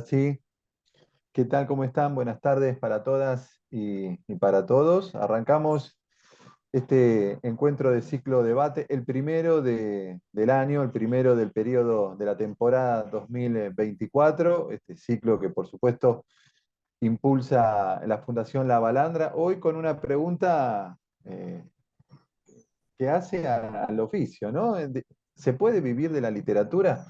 sí. ¿Qué tal? ¿Cómo están? Buenas tardes para todas y para todos. Arrancamos este encuentro de ciclo debate, el primero del año, el primero del periodo de la temporada 2024, este ciclo que por supuesto impulsa la Fundación La Balandra, hoy con una pregunta que hace al oficio, ¿no? ¿Se puede vivir de la literatura?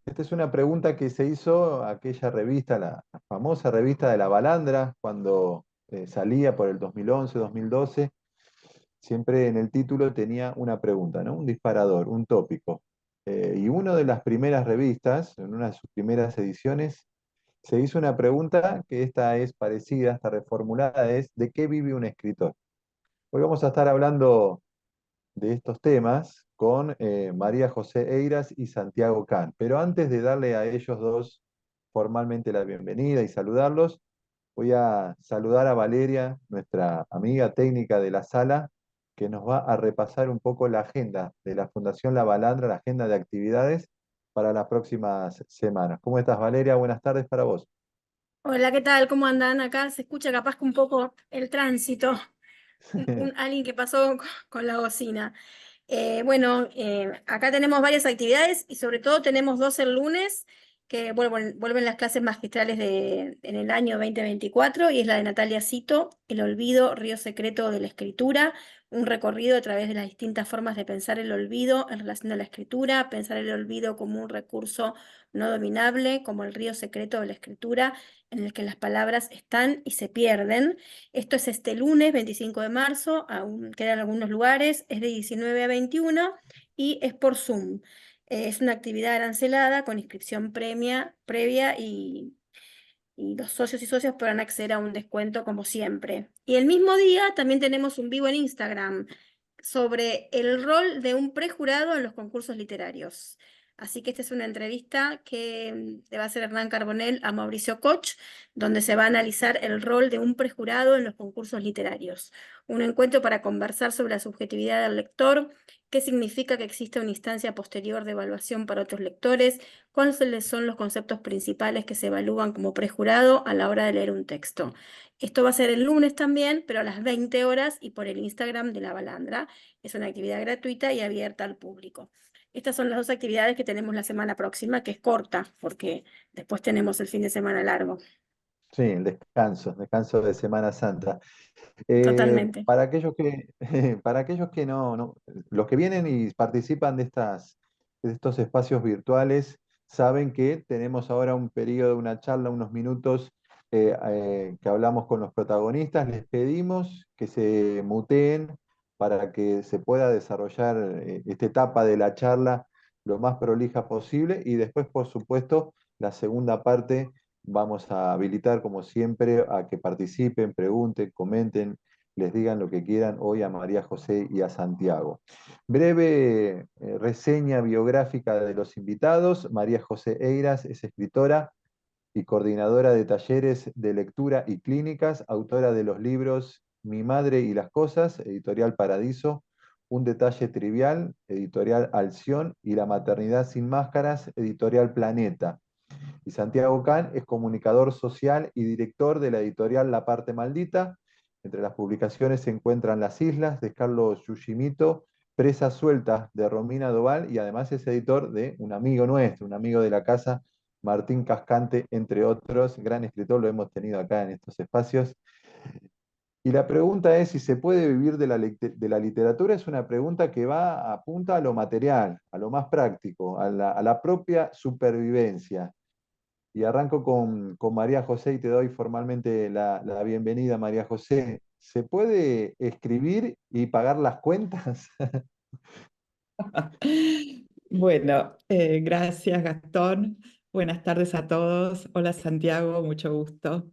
Esta es una pregunta que se hizo aquella revista, la famosa revista de La Balandra, cuando salía por el 2011, 2012. Siempre en el título tenía una pregunta, ¿no? Un disparador, un tópico. Y una de las primeras revistas, en una de sus primeras ediciones, se hizo una pregunta que esta es parecida, está reformulada, es ¿de qué vive un escritor? Hoy vamos a estar hablando de estos temas con María José Eiras y Santiago Can. Pero antes de darle a ellos dos formalmente la bienvenida y saludarlos, voy a saludar a Valeria, nuestra amiga técnica de la sala, que nos va a repasar un poco la agenda de la Fundación La Balandra, la agenda de actividades para las próximas semanas. ¿Cómo estás, Valeria? Buenas tardes para vos. Hola, ¿qué tal? ¿Cómo andan? Acá se escucha capaz que un poco el tránsito, alguien que pasó con la bocina. Acá tenemos varias actividades y sobre todo tenemos dos el lunes, que vuelven las clases magistrales en el año 2024 y es la de Natalia Cito, El olvido, río secreto de la escritura, un recorrido a través de las distintas formas de pensar el olvido en relación a la escritura, pensar el olvido como un recurso no dominable, como el río secreto de la escritura, en el que las palabras están y se pierden. Esto es este lunes 25 de marzo, aún quedan algunos lugares, es de 19 a 21 y es por Zoom. Es una actividad arancelada con inscripción previa y los socios y socias podrán acceder a un descuento como siempre. Y el mismo día también tenemos un vivo en Instagram sobre el rol de un prejurado en los concursos literarios. Así que esta es una entrevista que le va a hacer Hernán Carbonell a Mauricio Koch, donde se va a analizar el rol de un prejurado en los concursos literarios. Un encuentro para conversar sobre la subjetividad del lector, qué significa que exista una instancia posterior de evaluación para otros lectores, cuáles son los conceptos principales que se evalúan como prejurado a la hora de leer un texto. Esto va a ser el lunes también, pero a las 20 horas y por el Instagram de La Balandra. Es una actividad gratuita y abierta al público. Estas son las dos actividades que tenemos la semana próxima, que es corta, porque después tenemos el fin de semana largo. Sí, el descanso de Semana Santa. Totalmente. Para aquellos que, para aquellos que no, los que vienen y participan de estos espacios virtuales, saben que tenemos ahora un periodo, una charla, unos minutos que hablamos con los protagonistas. Les pedimos que se muteen para que se pueda desarrollar esta etapa de la charla lo más prolija posible y después, por supuesto, la segunda parte vamos a habilitar, como siempre, a que participen, pregunten, comenten, les digan lo que quieran hoy a María José y a Santiago. Breve reseña biográfica de los invitados. María José Eiras es escritora y coordinadora de talleres de lectura y clínicas, autora de los libros Mi madre y las cosas, editorial Paradiso, Un detalle trivial, editorial Alción, y La maternidad sin máscaras, editorial Planeta. Y Santiago Can es comunicador social y director de la editorial La Parte Maldita. Entre las publicaciones se encuentran Las Islas de Carlos Yushimito, Presa Suelta de Romina Doval y además es editor de un amigo nuestro, un amigo de la casa, Martín Cascante, entre otros. Gran escritor, lo hemos tenido acá en estos espacios. Y la pregunta es si se puede vivir de la literatura. Es una pregunta que va apunta a lo material, a lo más práctico, a la propia supervivencia. Y arranco con María José y te doy formalmente la bienvenida, María José. ¿Se puede escribir y pagar las cuentas? Bueno, gracias Gastón. Buenas tardes a todos. Hola Santiago, mucho gusto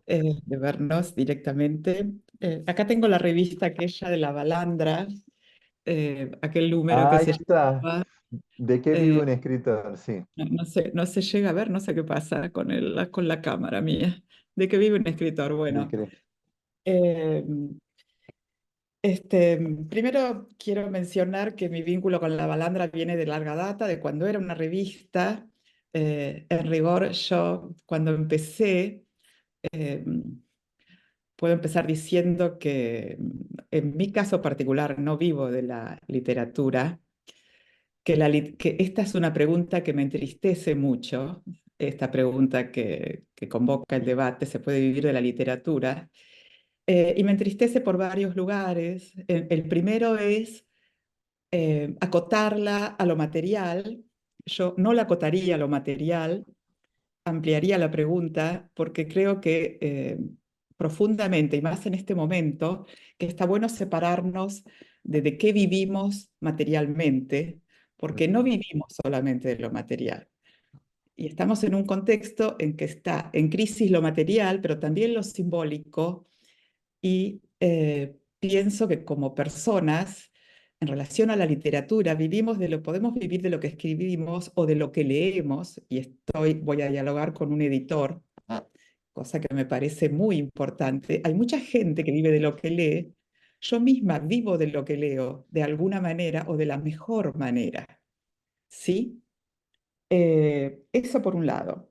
de vernos directamente. Acá tengo la revista aquella de la Balandra, aquel número que Ahí se está. llama, ¿De qué vive eh, un escritor? Sí. no se llega a ver, no sé qué pasa con con la cámara mía. ¿De qué vive un escritor? ¿De Bueno, qué? eh, primero quiero mencionar que mi vínculo con la Balandra viene de larga data, de cuando era una revista. En rigor, yo cuando empecé, eh, puedo empezar diciendo que en mi caso particular no vivo de la literatura, que esta es una pregunta que me entristece mucho, esta pregunta que convoca el debate, ¿se puede vivir de la literatura? Y me entristece por varios lugares. El primero es acotarla a lo material. Yo no la acotaría a lo material, ampliaría la pregunta porque creo que profundamente, y más en este momento, que está bueno separarnos de qué vivimos materialmente, porque no vivimos solamente de lo material. Y estamos en un contexto en que está en crisis lo material, pero también lo simbólico, y pienso que como personas, en relación a la literatura, podemos vivir de lo que escribimos o de lo que leemos, y voy a dialogar con un editor, cosa que me parece muy importante. Hay mucha gente que vive de lo que lee. Yo misma vivo de lo que leo, de alguna manera o de la mejor manera, ¿sí? Eso por un lado.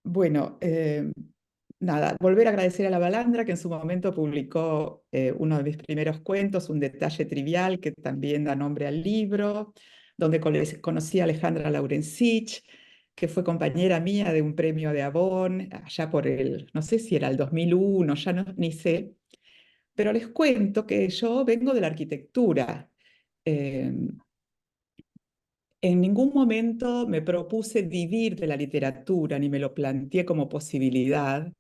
Bueno, nada, volver a agradecer a La Balandra, que en su momento publicó uno de mis primeros cuentos, Un detalle trivial, que también da nombre al libro, donde conocí a Alejandra Laurencich, que fue compañera mía de un premio de Avon, allá por no sé si era el 2001, ya no, ni sé, pero les cuento que yo vengo de la arquitectura. Eh, en ningún momento me propuse vivir de la literatura, ni me lo planteé como posibilidad.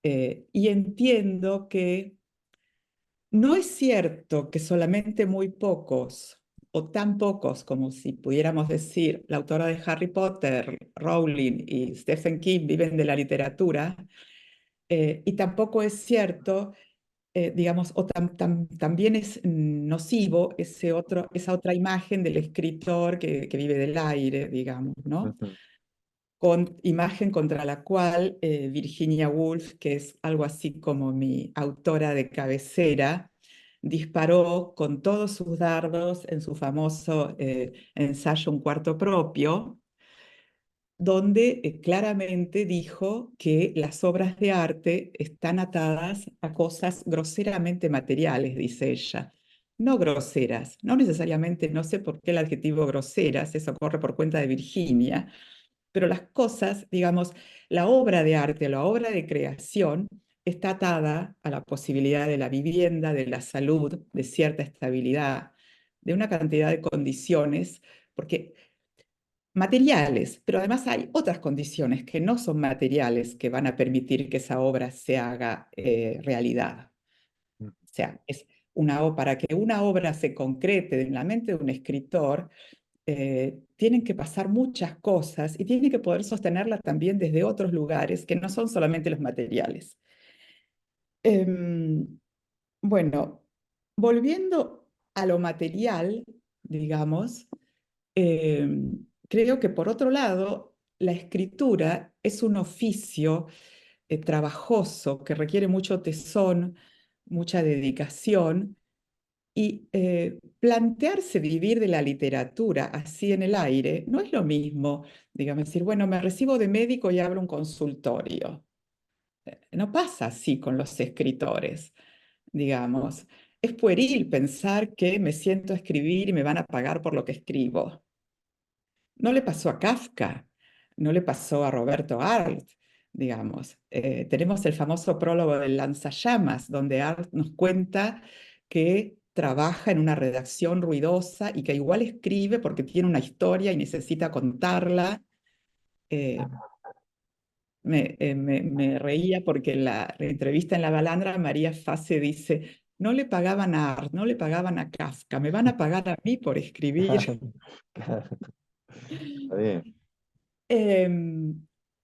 Y entiendo que no es cierto que solamente muy pocos, o tan pocos como si pudiéramos decir la autora de Harry Potter, Rowling y Stephen King viven de la literatura, y tampoco es cierto, digamos, o también es nocivo esa otra imagen del escritor que vive del aire, digamos, ¿no? Imagen contra la cual Virginia Woolf, que es algo así como mi autora de cabecera, disparó con todos sus dardos en su famoso ensayo Un cuarto propio, donde claramente dijo que las obras de arte están atadas a cosas groseramente materiales, dice ella. No groseras, no necesariamente, no sé por qué el adjetivo groseras, eso corre por cuenta de Virginia, pero las cosas, digamos, la obra de arte, la obra de creación, está atada a la posibilidad de la vivienda, de la salud, de cierta estabilidad, de una cantidad de condiciones, porque materiales, pero además hay otras condiciones que no son materiales que van a permitir que esa obra se haga realidad. O sea, para que una obra se concrete en la mente de un escritor, tienen que pasar muchas cosas y tiene que poder sostenerla también desde otros lugares que no son solamente los materiales. Em, bueno, volviendo a lo material, digamos, creo que por otro lado, la escritura es un oficio trabajoso que requiere mucho tesón, mucha dedicación, y plantearse vivir de la literatura así en el aire no es lo mismo, digamos, decir, bueno, me recibo de médico y abro un consultorio. No pasa así con los escritores, digamos. Es pueril pensar que me siento a escribir y me van a pagar por lo que escribo. No le pasó a Kafka, no le pasó a Roberto Arlt, digamos. Tenemos el famoso prólogo del Lanzallamas, donde Arlt nos cuenta que trabaja en una redacción ruidosa y que igual escribe porque tiene una historia y necesita contarla. Eh, me reía porque en la entrevista en La Balandra, María Fase dice, no le pagaban a Arlt, no le pagaban a Kafka, me van a pagar a mí por escribir. Claro, está bien.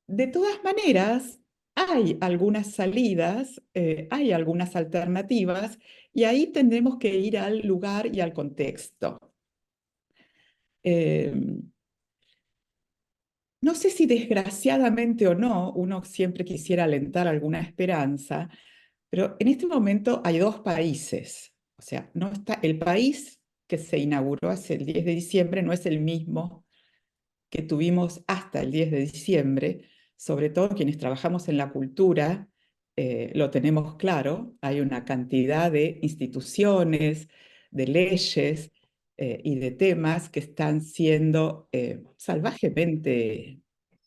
De todas maneras, hay algunas salidas, hay algunas alternativas, y ahí tendremos que ir al lugar y al contexto. Em, no sé si desgraciadamente o no, uno siempre quisiera alentar alguna esperanza, pero en este momento hay dos países. O sea, no está, el país que se inauguró hace el 10 de diciembre no es el mismo que tuvimos hasta el 10 de diciembre, sobre todo quienes trabajamos en la cultura, lo tenemos claro, hay una cantidad de instituciones, de leyes y de temas que están siendo salvajemente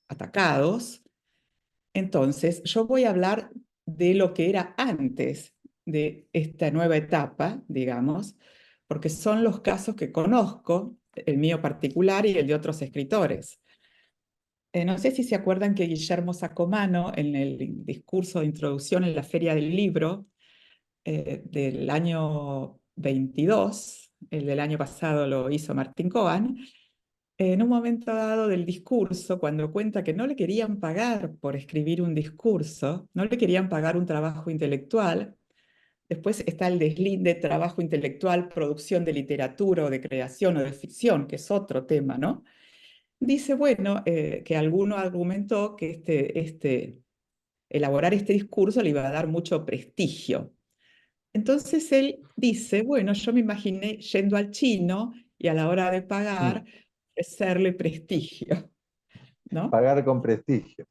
atacados. Entonces, yo voy a hablar de lo que era antes de esta nueva etapa, digamos, porque son los casos que conozco, el mío particular y el de otros escritores. No sé si se acuerdan que Guillermo Sacomano, en el discurso de introducción en la Feria del Libro del año 22, el del año pasado lo hizo Martín Cohen, en un momento dado del discurso, cuando cuenta que no le querían pagar por escribir un discurso, no le querían pagar un trabajo intelectual, después está el deslinde trabajo intelectual, producción de literatura o de creación o de ficción, que es otro tema, ¿no? Dice, bueno, que alguno argumentó que elaborar este discurso le iba a dar mucho prestigio. Entonces él dice, bueno, yo me imaginé yendo al chino y a la hora de Mm. pagar, ofrecerle prestigio, ¿no? Pagar con prestigio,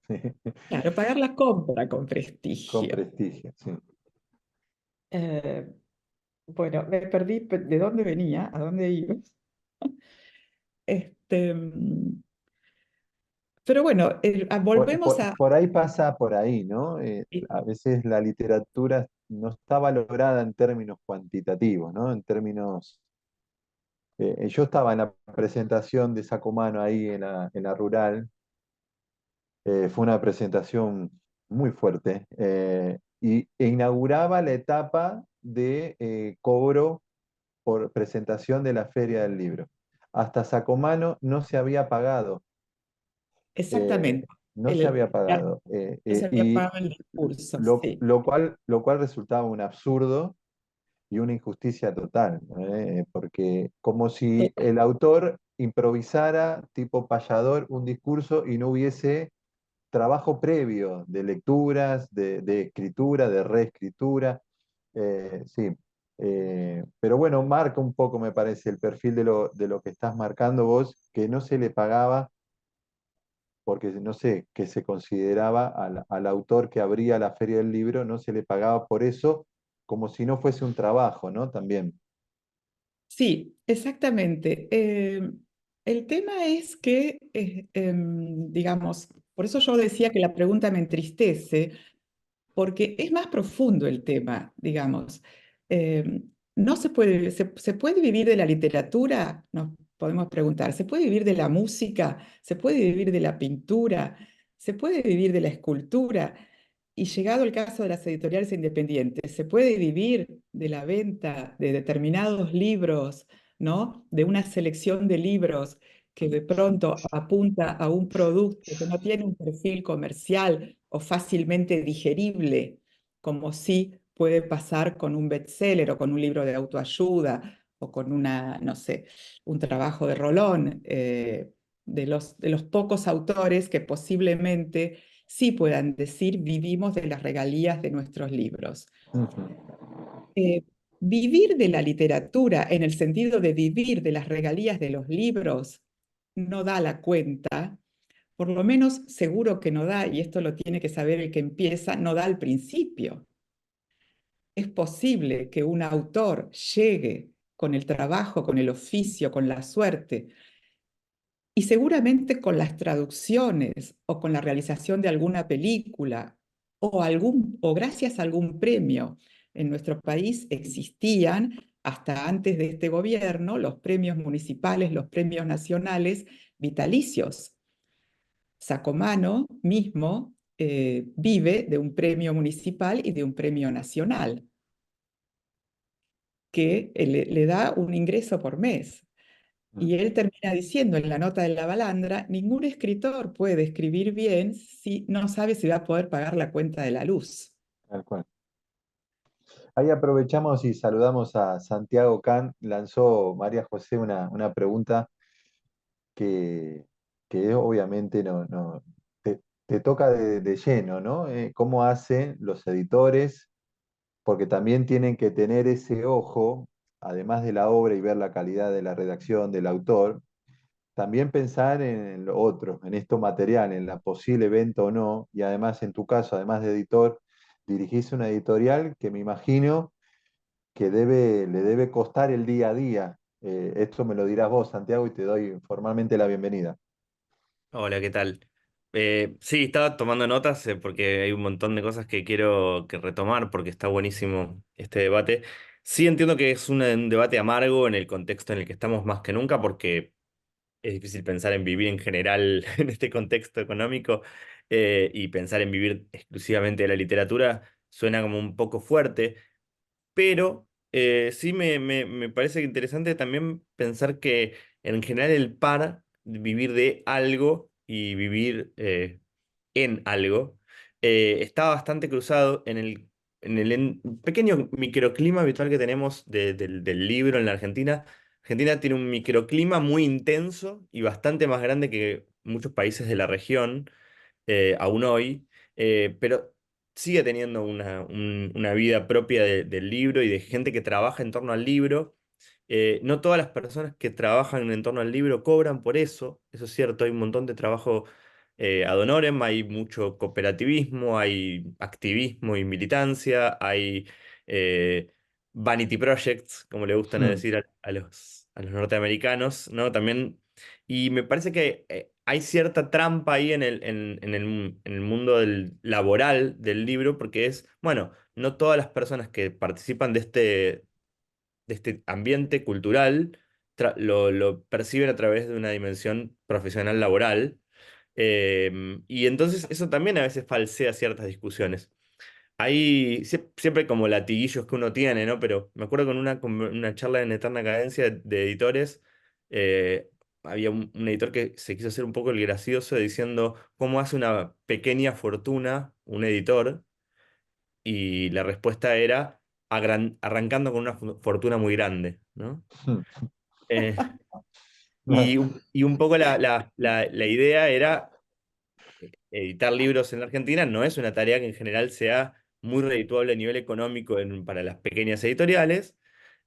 Claro, pagar la compra con con prestigio. prestigio, sí. Eh, bueno, me perdí de dónde venía, a dónde iba. Este, pero bueno, volvemos a... Por ahí pasa por ahí, ¿no? A veces la literatura no está valorada en términos cuantitativos, ¿no? En términos... yo estaba en la presentación de Sacomano ahí en la rural. Fue una presentación muy fuerte e inauguraba la etapa de cobro por presentación de la Feria del Libro. Hasta Sacomano no se había pagado, eh, Exactamente. no se El, había pagado, se había y pagado el discurso, lo, sí. lo cual resultaba un absurdo y una injusticia total, ¿no? Porque como si el autor improvisara, tipo payador, un discurso y no hubiese trabajo previo de lecturas, de escritura, de reescritura. Sí. Pero bueno, marca un poco, me parece, el perfil de lo que estás marcando vos, que no se le pagaba porque, no sé, que se consideraba al autor que abría la Feria del Libro, no se le pagaba por eso, como si no fuese un trabajo, ¿no? También. Sí, exactamente. El tema es que, digamos, por eso yo decía que la pregunta me entristece, porque es más profundo el tema, digamos. Eh, no se puede, se puede vivir de la literatura, nos podemos preguntar, ¿se puede vivir de la música? ¿Se puede vivir de la pintura? ¿Se puede vivir de la escultura? Y llegado el caso de las editoriales independientes, ¿se puede vivir de la venta de determinados libros, ¿no? De una selección de libros que de pronto apunta a un producto que no tiene un perfil comercial o fácilmente digerible, como sí puede pasar con un bestseller o con un libro de autoayuda o con una, no sé, un trabajo de Rolón, de los pocos autores que posiblemente sí puedan decir vivimos de las regalías de nuestros libros. Ujú. Eh, Vivir de la literatura en el sentido de vivir de las regalías de los libros no da la cuenta, por lo menos seguro que no da, y esto lo tiene que saber el que empieza, no da al principio. Es posible que un autor llegue con el trabajo, con el oficio, con la suerte, y seguramente con las traducciones o con la realización de alguna película o gracias a algún premio. En nuestro país existían, hasta antes de este gobierno, los premios municipales, los premios nacionales vitalicios. Sacomano mismo vive de un premio municipal y de un premio nacional, que le da un ingreso por mes. Y él termina diciendo en la nota de la balandra, ningún escritor puede escribir bien si no sabe si va a poder pagar la cuenta de la luz. Tal cual. Ahí aprovechamos y saludamos a Santiago Can. Lanzó María José una pregunta que, que obviamente te toca de lleno, ¿no? ¿Cómo hacen los editores? Porque también tienen que tener ese ojo, además de la obra y ver la calidad de la redacción del autor, también pensar en lo otro, en esto material, en la posible venta o no, y además en tu caso, además de editor, dirigís una editorial que me imagino que le debe costar el día a día. Esto me lo dirás vos, Santiago, y te doy formalmente la bienvenida. Hola, ¿qué tal? Sí, estaba tomando notas porque hay un montón de cosas que quiero que retomar porque está buenísimo este debate. Sí entiendo que es un debate amargo en el contexto en el que estamos más que nunca porque es difícil pensar en vivir en general en este contexto económico y pensar en vivir exclusivamente de la literatura suena como un poco fuerte. Pero sí me parece interesante también pensar que en general el par, vivir de algo y vivir en algo, está bastante cruzado en el pequeño microclima habitual que tenemos del libro en la Argentina. Argentina tiene un microclima muy intenso y bastante más grande que muchos países de la región aún hoy, pero sigue teniendo una vida propia del libro y de gente que trabaja en torno al libro. No todas las personas que trabajan en torno al libro cobran por eso es cierto, hay un montón de trabajo ad honorem, hay mucho cooperativismo, hay activismo y militancia, hay vanity projects, como le gustan a Hmm, decir a los norteamericanos, ¿no? También y me parece que hay cierta trampa ahí en el mundo laboral del libro, porque es, bueno, no todas las personas que participan de este ambiente cultural lo perciben a través de una dimensión profesional laboral. Y entonces eso también a veces falsea ciertas discusiones. Hay siempre como latiguillos que uno tiene, ¿no? Pero me acuerdo con una charla en Eterna Cadencia de editores, había un editor que se quiso hacer un poco el gracioso diciendo cómo hace una pequeña fortuna un editor, y la respuesta era arrancando con una fortuna muy grande, ¿no? hmm. Eh, y un poco la idea era editar libros en la Argentina no es una tarea que en general sea muy redituable a nivel económico para las pequeñas editoriales.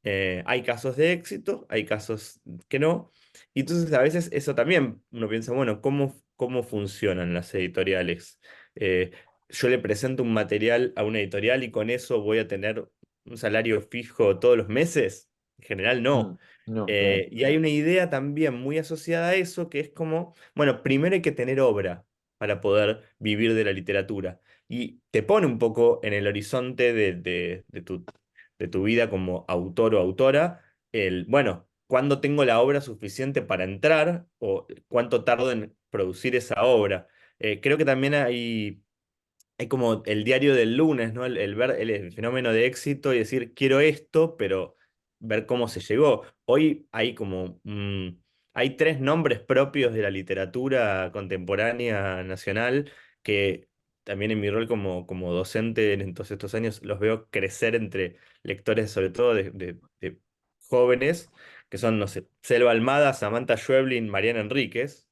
Hay casos de éxito, hay casos que no. Y entonces a veces eso también uno piensa, bueno, ¿cómo funcionan las editoriales? Eh, yo le presento un material a una editorial y con eso voy a tener un salario fijo todos los meses. En general Hmm, no. no, claro. Y hay una idea también muy asociada a eso que es como, bueno, primero hay que tener obra para poder vivir de la literatura. Y te pone un poco en el horizonte de tu vida como autor o autora, bueno, ¿cuándo tengo la obra suficiente para entrar o cuánto tardo en producir esa obra? Creo que también hay como el diario del lunes, ¿no? El ver el fenómeno de éxito y decir, quiero esto, pero ver cómo se llegó. Hoy hay hay tres nombres propios de la literatura contemporánea nacional que también en mi rol como docente en todos estos años los veo crecer entre lectores, sobre todo de jóvenes, que son, no sé, Selva Almada, Samantha Schweblin, Mariana Enríquez.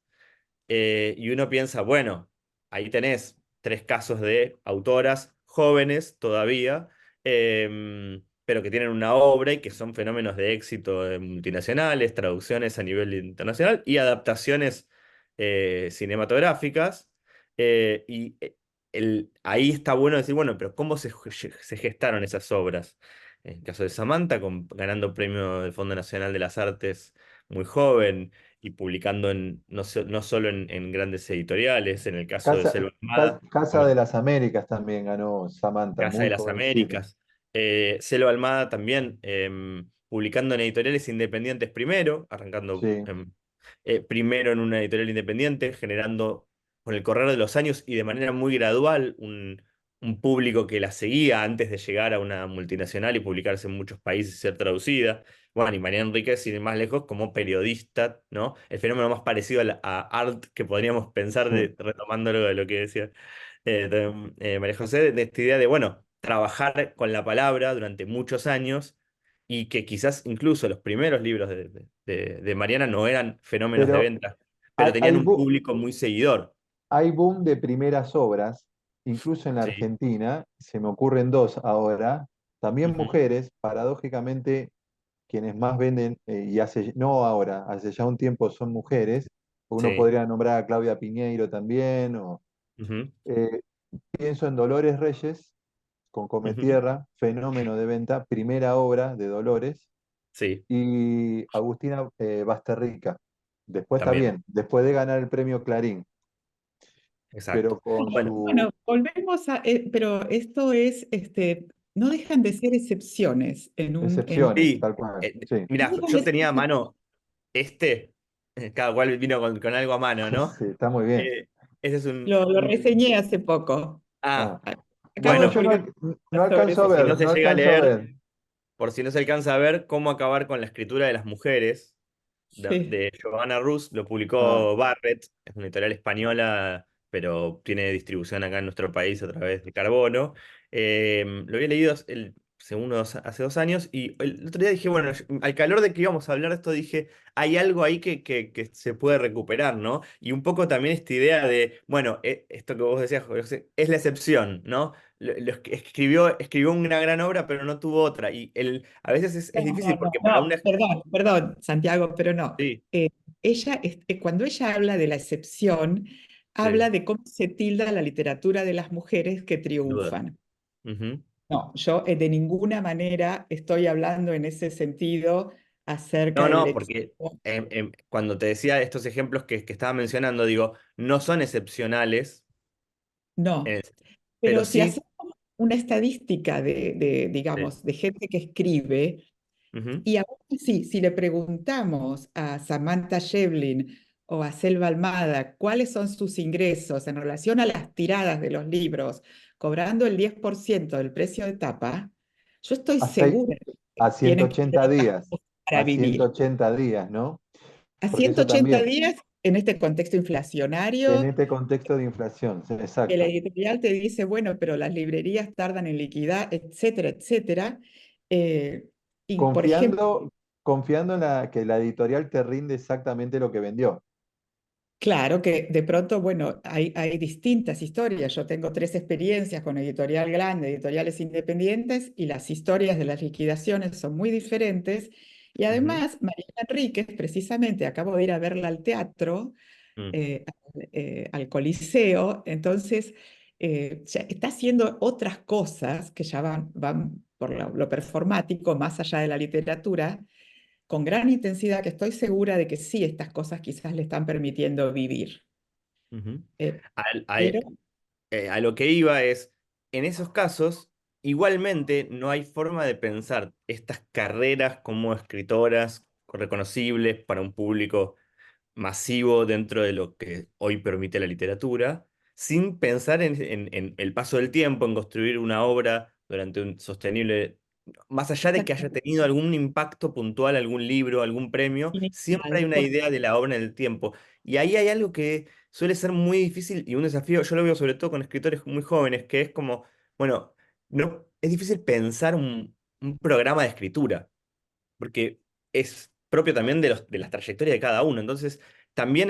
Y uno piensa, bueno, ahí tenés tres casos de autoras jóvenes todavía, pero que tienen una obra y que son fenómenos de éxito multinacionales, traducciones a nivel internacional y adaptaciones cinematográficas. Ahí está bueno decir, bueno, pero ¿cómo se gestaron esas obras? En el caso de Samantha, ganando premio del Fondo Nacional de las Artes muy joven y publicando no solo en grandes editoriales, en el caso de Casa, Selva Almada, Casa de las Américas también ganó Samantha, Casa muy de las jovencita. Américas. Selva Almada también publicando en editoriales independientes primero, arrancando Sí. primero en una editorial independiente, generando con el correr de los años y de manera muy gradual un público que la seguía antes de llegar a una multinacional y publicarse en muchos países y ser traducida. Bueno, y María Enríquez, sin ir más lejos, como periodista, ¿no? El fenómeno más parecido a Art que podríamos pensar, retomando algo de lo que decía María José, de esta idea de, bueno, trabajar con la palabra durante muchos años y que quizás incluso los primeros libros de Mariana no eran fenómenos de Pero venta, pero hay, tenían hay un bu- público muy seguidor. hay boom de primeras obras, incluso en la Sí. Argentina, se me ocurren dos ahora, también Ujú. mujeres, paradójicamente quienes más venden, y no ahora, hace ya un tiempo son mujeres, Uno Sí. podría nombrar a Claudia Piñeiro también, Ujú, eh, pienso en Dolores Reyes, con ujú. Cometierra, fenómeno de venta, primera obra de Dolores, Sí, y Agustina Basterrica. Después está también. bien, después de ganar el premio Clarín, pero Exacto. con Bueno, Bueno, volvemos pero esto es, no dejan de ser excepciones excepciones, sí. tal cual. Sí, no Mira, dejan yo de ser tenía a excepciones. mano este, cada cual vino con algo a mano, ¿no? sí, está muy bien. Eh, ese es Lo reseñé hace poco. Ah, Ah, Acabo no, de bueno, yo publicar no sobre alcanzo a ese por si tema. no ver, se no llega a alcanzo a leer, ver. por si no se alcanza a ver, Cómo acabar con la escritura de las mujeres, Sí. de Giovanna Rus, lo Ah, publicó Barrett, es una editorial española, pero tiene distribución acá en nuestro país a través de Carbono. Lo había leído hace 2 años y el otro día dije, bueno, al calor de que íbamos a hablar de esto, dije, hay algo ahí que se puede recuperar, ¿no? Y un poco también esta idea de, bueno, esto que vos decías, José, es la excepción, ¿no? Escribió una gran obra, pero no tuvo otra. Y a veces es No, difícil no, no, porque para no, una... perdón, Santiago, pero no. Sí, Eh, cuando ella habla de la excepción, sí, habla de cómo se tilda la literatura de las mujeres que sin duda. triunfan. Ujú. No, yo de ninguna manera estoy hablando en ese sentido acerca No, del no, porque éxito. cuando te decía estos ejemplos que estaba mencionando, digo, no son excepcionales, en No, el- pero pero si sí, hacemos una estadística sí, digamos, de gente que escribe, ujú, y aún así, si le preguntamos a Samantha Shevlin o a Selva Almada cuáles son sus ingresos en relación a las tiradas de los libros, cobrando el 10% del precio de tapa, yo estoy hasta ahí, segura de a que tienen que hacer 180 otras días, cosas para a vivir. 180 días, ¿no? A Porque ciento eso ochenta también, días, en este contexto en inflacionario, este contexto de inflación, sí, que la exacto. editorial te dice, bueno, pero las librerías tardan en liquidar, etcétera, etcétera. Eh, y por ejemplo, Confiando en que la editorial te rinde exactamente lo que vendió. claro que de pronto, bueno, hay distintas historias. Yo tengo 3 experiencias con editorial grande, editoriales independientes, y las historias de las liquidaciones son muy diferentes. Y ujú, además, Mariana Enríquez, precisamente, acabo de ir a verla al teatro, mm, al Coliseo, entonces ya está haciendo otras cosas que ya van por lo performático, más allá de la literatura, con gran intensidad, que estoy segura de que sí, estas cosas quizás le están permitiendo vivir. ujú. Eh, Al- a, pero, a lo que iba es, en esos casos, igualmente no hay forma de pensar estas carreras como escritoras reconocibles para un público masivo dentro de lo que hoy permite la literatura, sin pensar en el paso del tiempo, en construir una obra durante un sostenible, más allá de que haya tenido algún impacto puntual, algún libro, algún premio, siempre hay inicial, una idea de la obra en el tiempo. Y ahí hay algo que suele ser muy difícil y un desafío, yo lo veo sobre todo con escritores muy jóvenes, que es como, bueno, no, es difícil pensar un programa de escritura porque es propio también de las trayectorias de cada uno. Entonces, también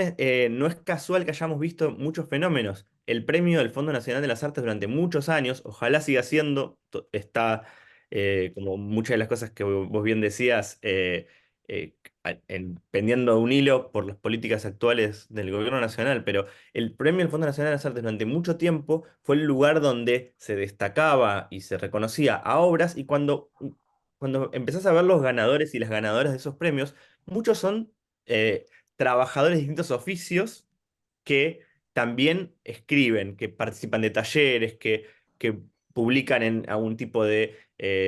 no es casual que hayamos visto muchos fenómenos. El premio del Fondo Nacional de las Artes durante muchos años, ojalá siga siendo, está como muchas de las cosas que vos bien decías, pendiendo de un hilo por las políticas actuales del gobierno nacional, pero el premio del Fondo Nacional de las Artes durante mucho tiempo fue el lugar donde se destacaba y se reconocía a obras y cuando empezás a ver los ganadores y las ganadoras de esos premios, muchos son eh, trabajadores de distintos oficios que también escriben, que participan de talleres, que publican en algún tipo de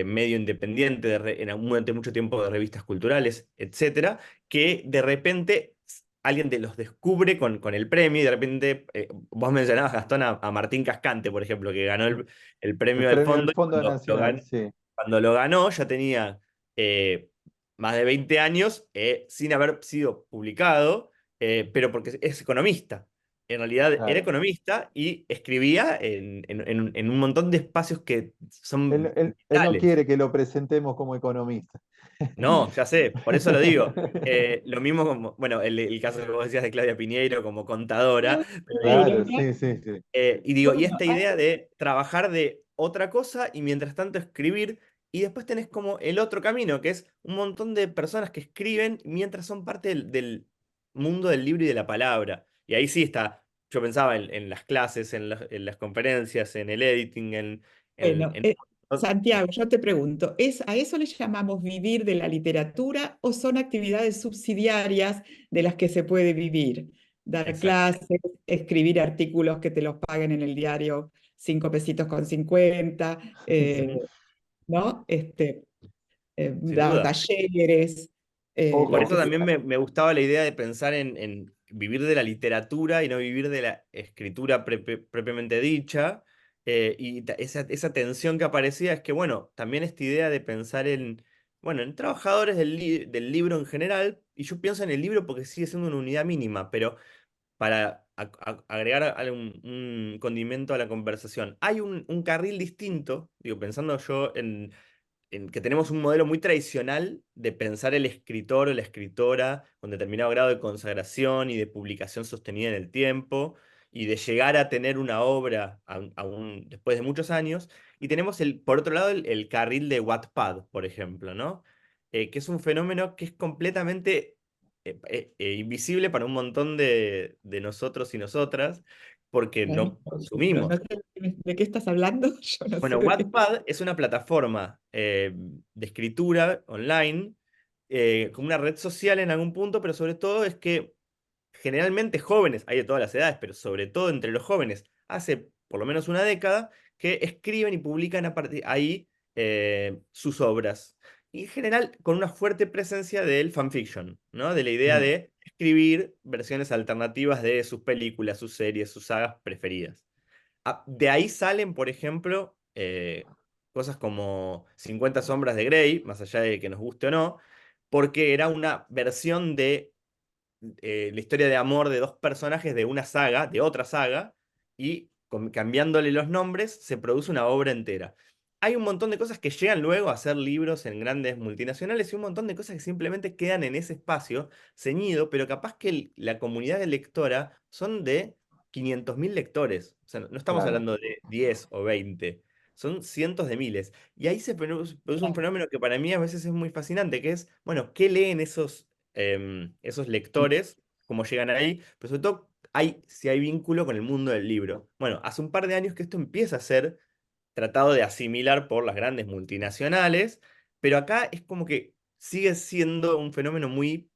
medio independiente, durante mucho tiempo de revistas culturales, etcétera, que de repente alguien los descubre con el premio y de repente, vos mencionabas, Gastón, a Martín Cascante, por ejemplo, que ganó el El premio del premio del fondo y Fondo Nacional, sí, cuando lo ganó ya tenía más de 20 años sin haber sido publicado, pero porque es economista. En realidad era claro. economista y escribía en un montón de espacios que son Él no vitales. quiere que lo presentemos como economista. No, ya sé, por eso lo digo. Lo mismo como, bueno, el caso que vos decías de Claudia Piñeiro como contadora, pero digo, Claro, sí, sí, sí. y digo, y bueno, esta idea de trabajar de otra cosa y mientras tanto escribir, y después tenés como el otro camino, que es un montón de personas que escriben mientras son parte mundo del libro y de la palabra. Y ahí sí está, yo pensaba en las clases, en las conferencias, en el editing, Bueno, en- Santiago, yo te pregunto, ¿a eso le llamamos vivir de la literatura o son actividades subsidiarias de las que se puede vivir? Dar Exacto. clases, escribir artículos que te los paguen en el diario 5 pesitos con 50, ¿no? Sin Dar duda. talleres, Por lo Ojo, eso que también sea. me gustaba la idea de pensar en vivir de la literatura y no vivir de la escritura propiamente dicha. Esa tensión que aparecía es que, bueno, también esta idea de pensar bueno, en trabajadores del libro en general, y yo pienso en el libro porque sigue siendo una unidad mínima, pero para agregar un condimento a la conversación, hay un carril distinto, digo, pensando yo en que tenemos un modelo muy tradicional de pensar el escritor o la escritora con determinado grado de consagración y de publicación sostenida en el tiempo y de llegar a tener una obra después de muchos años. Y tenemos, por otro lado, el carril de Wattpad, por ejemplo, ¿no? Que es un fenómeno que es completamente invisible para un montón de nosotros y nosotras porque Para mí, no por ejemplo, no consumimos. sé de qué estás hablando, yo no Bueno, sé de qué. Wattpad es una plataforma de escritura online, como una red social en algún punto, pero sobre todo es que generalmente jóvenes, hay de todas las edades, pero sobre todo entre los jóvenes, hace por lo menos una década, que escriben y publican ahí sus obras. Y en general con una fuerte presencia del fanfiction, ¿no? De la idea mm, de escribir versiones alternativas de sus películas, sus series, sus sagas preferidas. De ahí salen, por ejemplo, cosas como 50 sombras de Grey, más allá de que nos guste o no, porque era una versión de la historia de amor de dos personajes de una saga, de otra saga, y cambiándole los nombres se produce una obra entera. Hay un montón de cosas que llegan luego a ser libros en grandes multinacionales y un montón de cosas que simplemente quedan en ese espacio ceñido, pero capaz que la comunidad de lectora son de 500.000 lectores. O sea, no estamos claro, hablando de 10 o 20, son cientos de miles. Y ahí se produce un fenómeno que para mí a veces es muy fascinante, que es, bueno, ¿qué leen esos lectores, cómo llegan ahí? Pero sobre todo, si hay vínculo con el mundo del libro. Bueno, hace un par de años que esto empieza a ser tratado de asimilar por las grandes multinacionales, pero acá es como que sigue siendo un fenómeno muy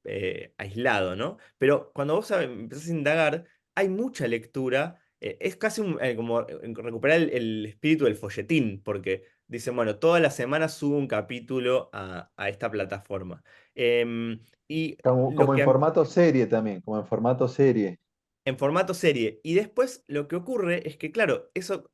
aislado, ¿no? Pero cuando vos empezás a indagar, hay mucha lectura, es casi como recuperar el espíritu del folletín, porque dicen, bueno, todas las semanas subo un capítulo a esta plataforma. Y lo como en que formato serie también, como en formato serie. en formato serie. Y después lo que ocurre es que, claro, eso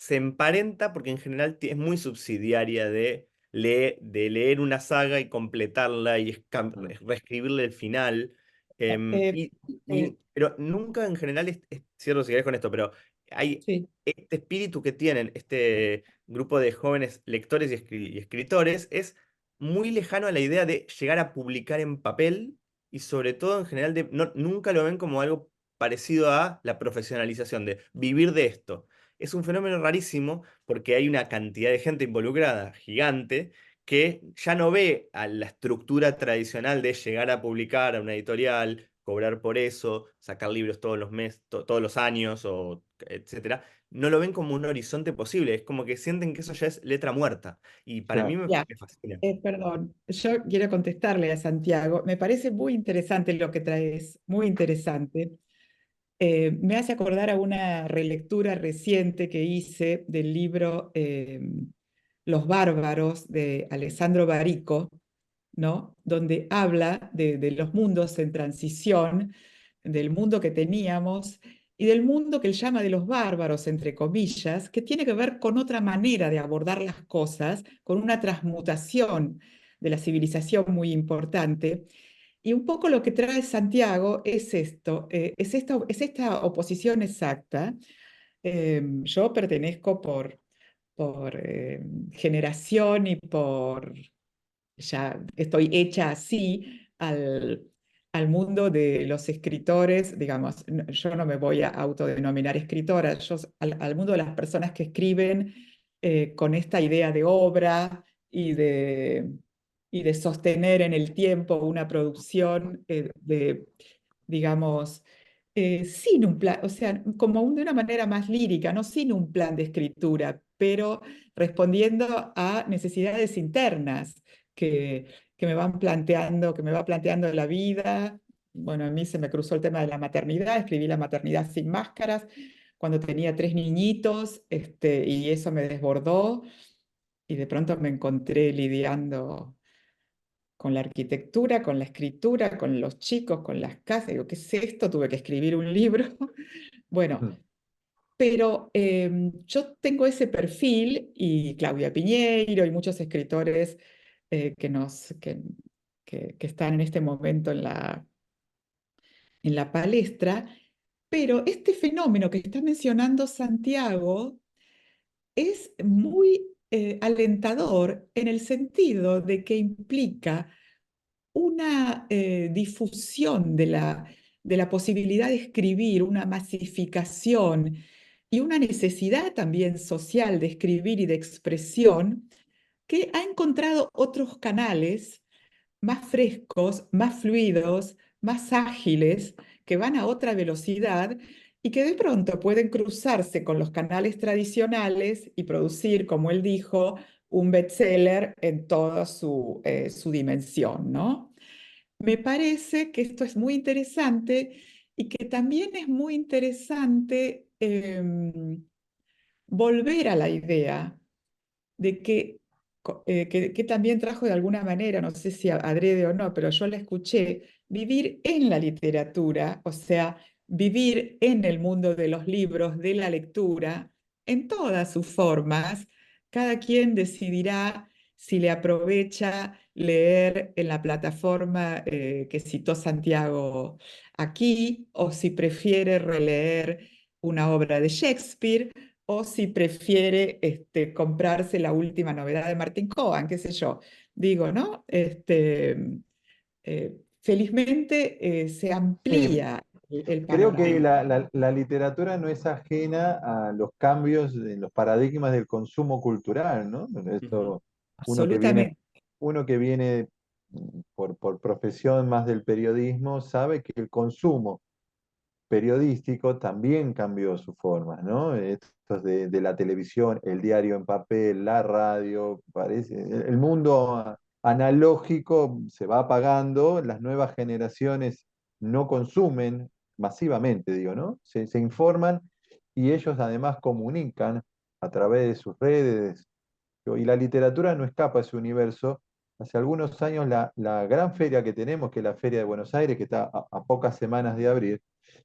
se emparenta porque en general es muy subsidiaria de leer una saga y completarla y Mm, reescribirle el final. Eh, eh, Pero nunca en general, cierro si querés con esto, pero hay sí. este espíritu que tienen este grupo de jóvenes lectores y escritores, es muy lejano a la idea de llegar a publicar en papel y sobre todo en general nunca lo ven como algo parecido a la profesionalización de vivir de esto. Es un fenómeno rarísimo porque hay una cantidad de gente involucrada gigante que ya no ve a la estructura tradicional de llegar a publicar a una editorial, cobrar por eso, sacar libros todos los meses, todos los años, o etcétera. No lo ven como un horizonte posible, es como que sienten que eso ya es letra muerta. Y para mí claro. Ya, me fascina. perdón, yo quiero contestarle a Santiago. Me parece muy interesante lo que traes, muy interesante. Me hace acordar a una relectura reciente que hice del libro Los Bárbaros de Alessandro Barico, ¿no? Donde habla de los mundos en transición, del mundo que teníamos y del mundo que él llama de los bárbaros, entre comillas, que tiene que ver con otra manera de abordar las cosas, con una transmutación de la civilización muy importante. Y un poco lo que trae Santiago es esto, es esta oposición exacta. Yo pertenezco por generación y ya estoy hecha así al mundo de los escritores, digamos, yo no me voy a autodenominar escritora, al mundo de las personas que escriben con esta idea de obra y de y de sostener en el tiempo una producción digamos, sin un plan, o sea, de una manera más lírica, no sin un plan de escritura, pero respondiendo a necesidades internas que, que me va planteando la vida. Bueno, a mí se me cruzó el tema de la maternidad, escribí La maternidad sin máscaras cuando tenía 3 niñitos, y eso me desbordó, y de pronto me encontré lidiando con la arquitectura, con la escritura, con los chicos, con las casas. Digo, ¿qué es esto? Tuve que escribir un libro. Bueno, Mm. pero yo tengo ese perfil, y Claudia Piñeiro y muchos escritores que están en este momento en la palestra, pero este fenómeno que está mencionando Santiago es muy alentador en el sentido de que implica una difusión de la posibilidad de escribir, una masificación y una necesidad también social de escribir y de expresión, que ha encontrado otros canales más frescos, más fluidos, más ágiles, que van a otra velocidad y que de pronto pueden cruzarse con los canales tradicionales y producir, como él dijo, un bestseller en toda su dimensión, ¿no? Me parece que esto es muy interesante y que también es muy interesante volver a la idea de que también trajo de alguna manera, no sé si adrede o no, pero yo la escuché, vivir en la literatura, o sea, vivir en el mundo de los libros, de la lectura, en todas sus formas. Cada quien decidirá si le aprovecha leer en la plataforma que citó Santiago aquí, o si prefiere releer una obra de Shakespeare, o si prefiere comprarse la última novedad de Martin Cohen, qué sé yo. Digo, ¿no? Felizmente se Sí, amplía el creo que panorama. la literatura no es ajena a los cambios en los paradigmas del consumo cultural, ¿no? Ujú. Esto, uno que viene, Absolutamente. uno que viene por profesión más del periodismo, sabe que el consumo periodístico también cambió sus formas, ¿no? Estos de la televisión, el diario en papel, la radio, parece, el mundo analógico se va apagando, las nuevas generaciones no consumen masivamente, digo, ¿no? Se informan y ellos además comunican a través de sus redes, y la literatura no escapa a ese universo. Hace algunos años la gran feria que tenemos, que es la Feria de Buenos Aires, que está a pocas semanas de abrir,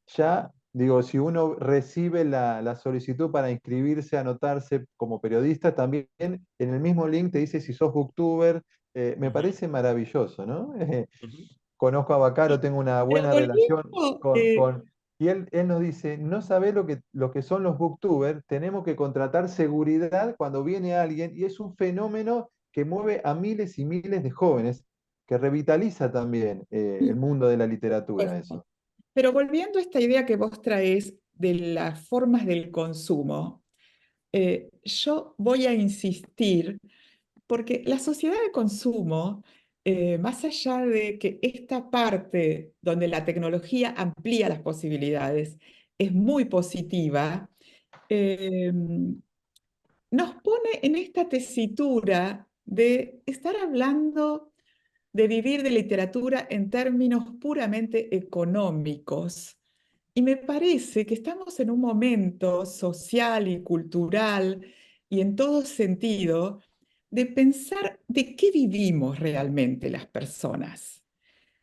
ya, digo, si uno recibe la solicitud para inscribirse, anotarse como periodista, también en el mismo link te dice si sos booktuber. Me Ujú, parece maravilloso, ¿no? ujú, Conozco a Bacaro, tengo una Pero buena relación volviendo, y él nos dice, no sabe lo que son los booktubers, tenemos que contratar seguridad cuando viene alguien y es un fenómeno que mueve a miles y miles de jóvenes, que revitaliza también el mundo de la literatura, eso. pero volviendo a esta idea que vos traes de las formas del consumo, yo voy a insistir. Porque la sociedad de consumo, más allá de que esta parte donde la tecnología amplía las posibilidades es muy positiva, eh, nos pone en esta tesitura de estar hablando de vivir de literatura en términos puramente económicos. Y me parece que estamos en un momento social y cultural y en todo sentido de pensar de qué vivimos realmente las personas.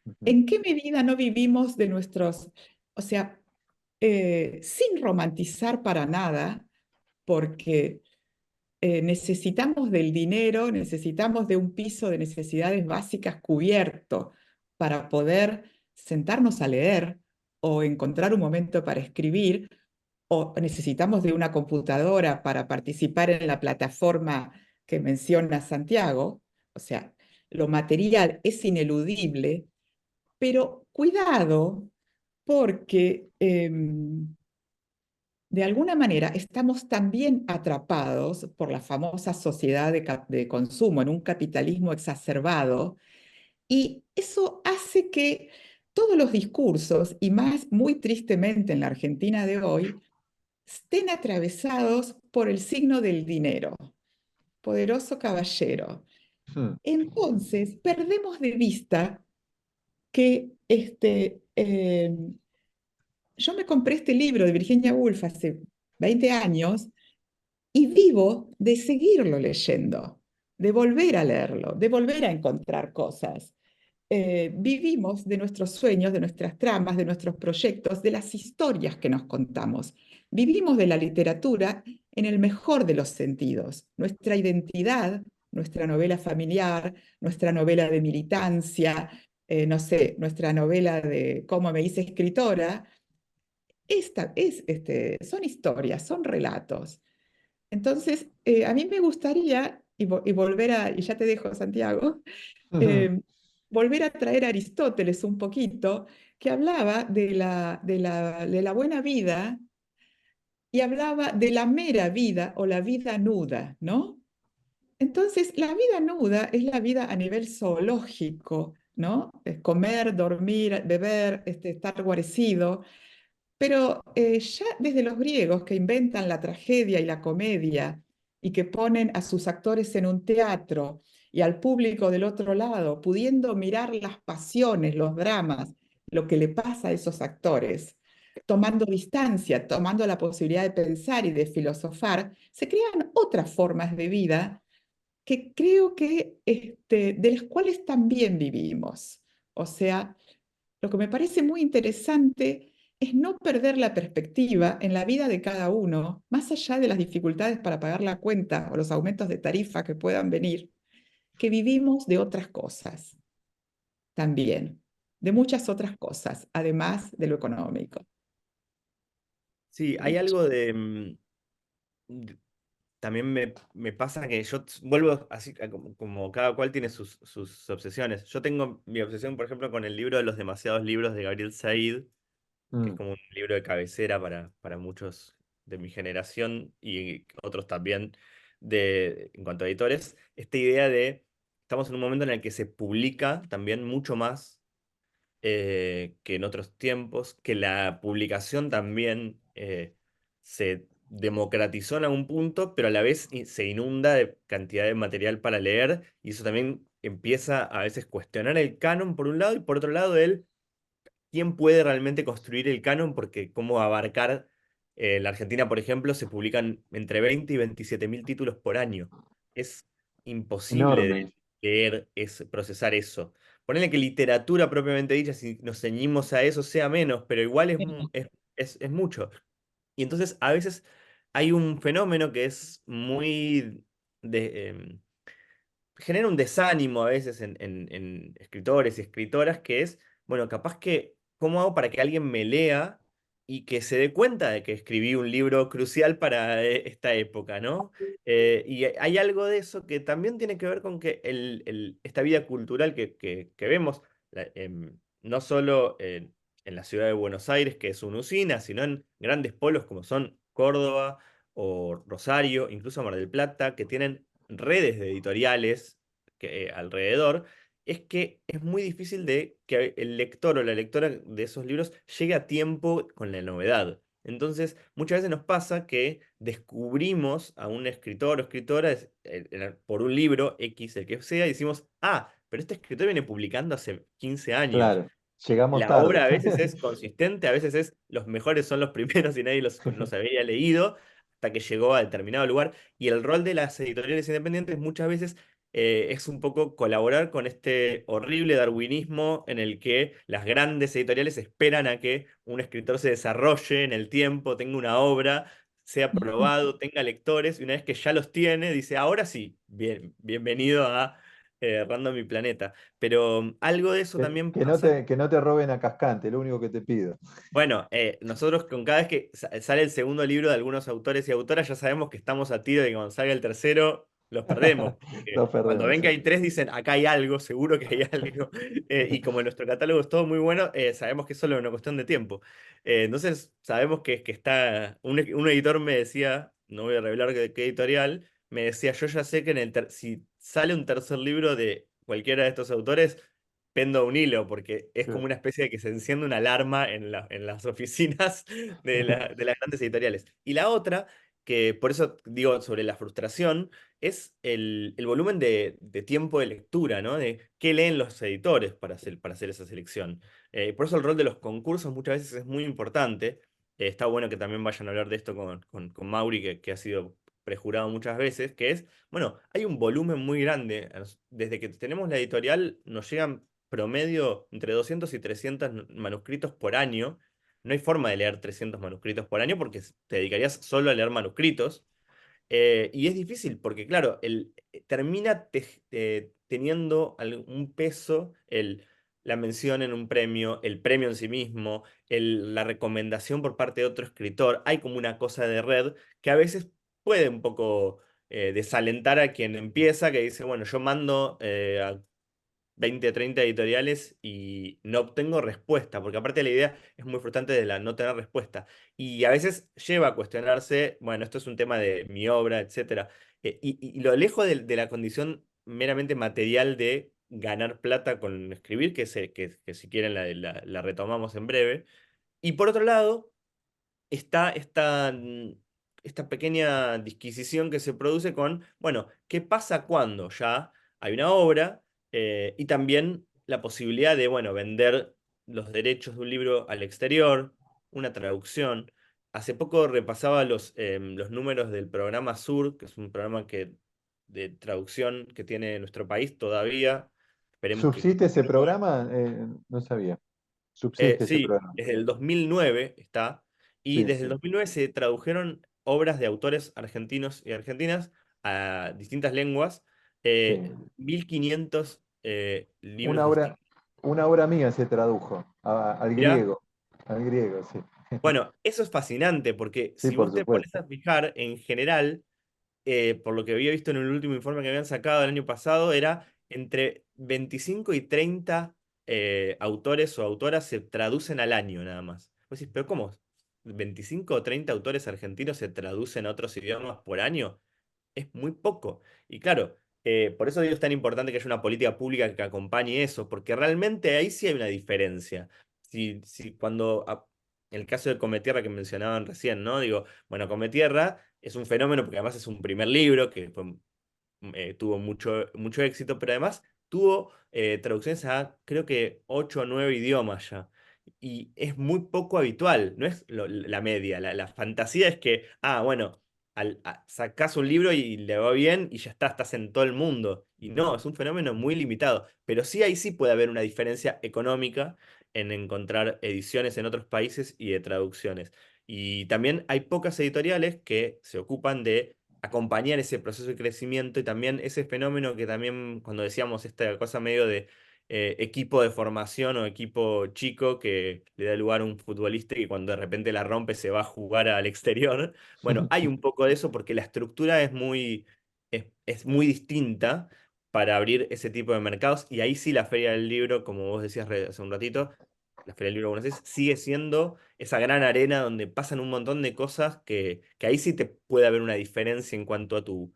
Ujú. ¿En qué medida no vivimos de nuestros, o sea, sin romantizar para nada, porque necesitamos del dinero, necesitamos de un piso de necesidades básicas cubierto para poder sentarnos a leer o encontrar un momento para escribir, o necesitamos de una computadora para participar en la plataforma que menciona Santiago. O sea, lo material es ineludible, pero cuidado porque de alguna manera estamos también atrapados por la famosa sociedad de consumo en un capitalismo exacerbado y eso hace que todos los discursos, y más muy tristemente en la Argentina de hoy, estén atravesados por el signo del dinero, poderoso caballero. Hmm. Entonces, perdemos de vista que yo me compré este libro de Virginia Woolf hace 20 años y vivo de seguirlo leyendo, de volver a leerlo, de volver a encontrar cosas. Vivimos de nuestros sueños, de nuestras tramas, de nuestros proyectos, de las historias que nos contamos. Vivimos de la literatura en el mejor de los sentidos. Nuestra identidad, nuestra novela familiar, nuestra novela de militancia, no sé, nuestra novela de cómo me hice escritora, son historias, son relatos. Entonces, a mí me gustaría, y volver a, y ya te dejo, Santiago, Ujú. eh, volver a traer a Aristóteles un poquito, que hablaba de la buena vida y hablaba de la mera vida o la vida nuda, ¿no? Entonces, la vida nuda es la vida a nivel zoológico, ¿no? Es comer, dormir, beber, estar guarecido. Pero ya desde los griegos que inventan la tragedia y la comedia y que ponen a sus actores en un teatro y al público del otro lado, pudiendo mirar las pasiones, los dramas, lo que le pasa a esos actores, tomando distancia, tomando la posibilidad de pensar y de filosofar, se crean otras formas de vida que creo que de las cuales también vivimos. O sea, lo que me parece muy interesante es no perder la perspectiva en la vida de cada uno, más allá de las dificultades para pagar la cuenta o los aumentos de tarifa que puedan venir, que vivimos de otras cosas también, de muchas otras cosas, además de lo económico. Sí, hay algo de... también me pasa que yo vuelvo así, como cada cual tiene sus obsesiones. Yo tengo mi obsesión, por ejemplo, con el libro de los demasiados libros de Gabriel Said, que es Mm. como un libro de cabecera para muchos de mi generación y otros también en cuanto a editores. Esta idea de, estamos en un momento en el que se publica también mucho más que en otros tiempos, que la publicación también se democratizó en algún punto, pero a la vez se inunda de cantidad de material para leer y eso también empieza a veces cuestionar el canon por un lado y por otro lado el quién puede realmente construir el canon, porque cómo abarcar, la Argentina, por ejemplo, se publican entre 20 y 27 mil títulos por año. Es imposible Enorme. de leer, procesar eso. Ponele que literatura propiamente dicha, si nos ceñimos a eso, sea menos, pero igual es mucho. Y entonces a veces hay un fenómeno que es muy genera un desánimo a veces en escritores y escritoras que es, bueno, capaz que, ¿cómo hago para que alguien me lea y que se dé cuenta de que escribí un libro crucial para esta época, ¿no? Y hay algo de eso que también tiene que ver con que esta vida cultural que vemos, no solo en la ciudad de Buenos Aires, que es una usina, sino en grandes polos como son Córdoba o Rosario, incluso Mar del Plata, que tienen redes de editoriales alrededor, es que es muy difícil de que el lector o la lectora de esos libros llegue a tiempo con la novedad. Entonces, muchas veces nos pasa que descubrimos a un escritor o escritora por un libro X, el que sea, y decimos, ah, pero este escritor viene publicando hace 15 años. Claro, llegamos La tarde. obra a veces es consistente, a veces es los mejores son los primeros y nadie los había leído hasta que llegó a determinado lugar. Y el rol de las editoriales independientes muchas veces es un poco colaborar con este horrible darwinismo en el que las grandes editoriales esperan a que un escritor se desarrolle en el tiempo, tenga una obra, sea probado, tenga lectores, y una vez que ya los tiene, dice, ahora sí, bienvenido a Random Mi Planeta. Pero algo de eso Que, también que no pasa. te, que no te roben a Cascante, lo único que te pido. Bueno, nosotros con cada vez que sale el segundo libro de algunos autores y autoras, ya sabemos que estamos a tiro de que cuando salga el tercero los perdemos. Porque Lo cuando perdemos, ven que sí. hay tres, dicen, acá hay algo, seguro que hay algo. Y como nuestro catálogo es todo muy bueno, sabemos que es solo una cuestión de tiempo. Entonces, sabemos que está. Un editor me decía, no voy a revelar qué editorial, me decía, yo ya sé que si sale un tercer libro de cualquiera de estos autores, pendo un hilo, porque es como una especie de que se enciende una alarma en las oficinas de las grandes editoriales. Y la otra, que por eso digo sobre la frustración, es el volumen de tiempo de lectura, ¿no? De qué leen los editores para hacer esa selección. Por eso el rol de los concursos muchas veces es muy importante. Está bueno que también vayan a hablar de esto con Mauri, que ha sido prejurado muchas veces, que es, bueno, hay un volumen muy grande. Desde que tenemos la editorial nos llegan promedio entre 200 y 300 manuscritos por año. No hay forma de leer 300 manuscritos por año porque te dedicarías solo a leer manuscritos. Y es difícil porque, claro, termina teniendo un peso la mención en un premio, el premio en sí mismo, la recomendación por parte de otro escritor. Hay como una cosa de red que a veces puede un poco desalentar a quien empieza, que dice, bueno, yo mando a 20 30 editoriales y no obtengo respuesta, porque aparte la idea es muy frustrante de la no tener respuesta. Y a veces lleva a cuestionarse, bueno, esto es un tema de mi obra, etcétera. Y lo lejos de la condición meramente material de ganar plata con escribir, que si quieren la retomamos en breve. Y por otro lado, está esta pequeña disquisición que se produce con, bueno, ¿qué pasa cuando ya hay una obra y también la posibilidad de, bueno, vender los derechos de un libro al exterior, una traducción? Hace poco repasaba los números del programa Sur, que es un programa de traducción que tiene nuestro país todavía. Esperemos que ¿Subsiste ese continúe. programa? No sabía. Subsiste ese Sí, programa. desde el 2009 está, y Sí, desde el sí, 2009 se tradujeron obras de autores argentinos y argentinas a distintas lenguas, sí. 1500 libros Una obra, distintos. una obra mía se tradujo Mirá, al griego, sí. bueno, eso es fascinante porque Sí, si por vos te pones supuesto. a fijar, en general, por lo que había visto en el último informe que habían sacado el año pasado, era entre 25 y 30 autores o autoras se traducen al año nada más. Vos decís, pero ¿cómo? ¿25 o 30 autores argentinos se traducen a otros idiomas por año? Es muy poco. Y claro, por eso digo es tan importante que haya una política pública que acompañe eso, porque realmente ahí sí hay una diferencia. Si cuando, en el caso de Cometierra que mencionaban recién, ¿no? Digo, bueno, Cometierra es un fenómeno porque además es un primer libro que tuvo mucho éxito, pero además tuvo traducciones a creo que 8 o 9 idiomas ya. Y es muy poco habitual, no es la media. La fantasía es que, bueno, sacás un libro y le va bien y ya está, estás en todo el mundo. Y no, es un fenómeno muy limitado. Pero sí ahí sí puede haber una diferencia económica en encontrar ediciones en otros países y de traducciones. Y también hay pocas editoriales que se ocupan de acompañar ese proceso de crecimiento y también ese fenómeno que también cuando decíamos esta cosa medio de equipo de formación o equipo chico que le da lugar a un futbolista y cuando de repente la rompe se va a jugar al exterior. Bueno, hay un poco de eso porque la estructura es muy distinta para abrir ese tipo de mercados y ahí sí la Feria del Libro, como vos decías hace un ratito, la Feria del Libro de Buenos Aires sigue siendo esa gran arena donde pasan un montón de cosas que ahí sí te puede haber una diferencia en cuanto a tu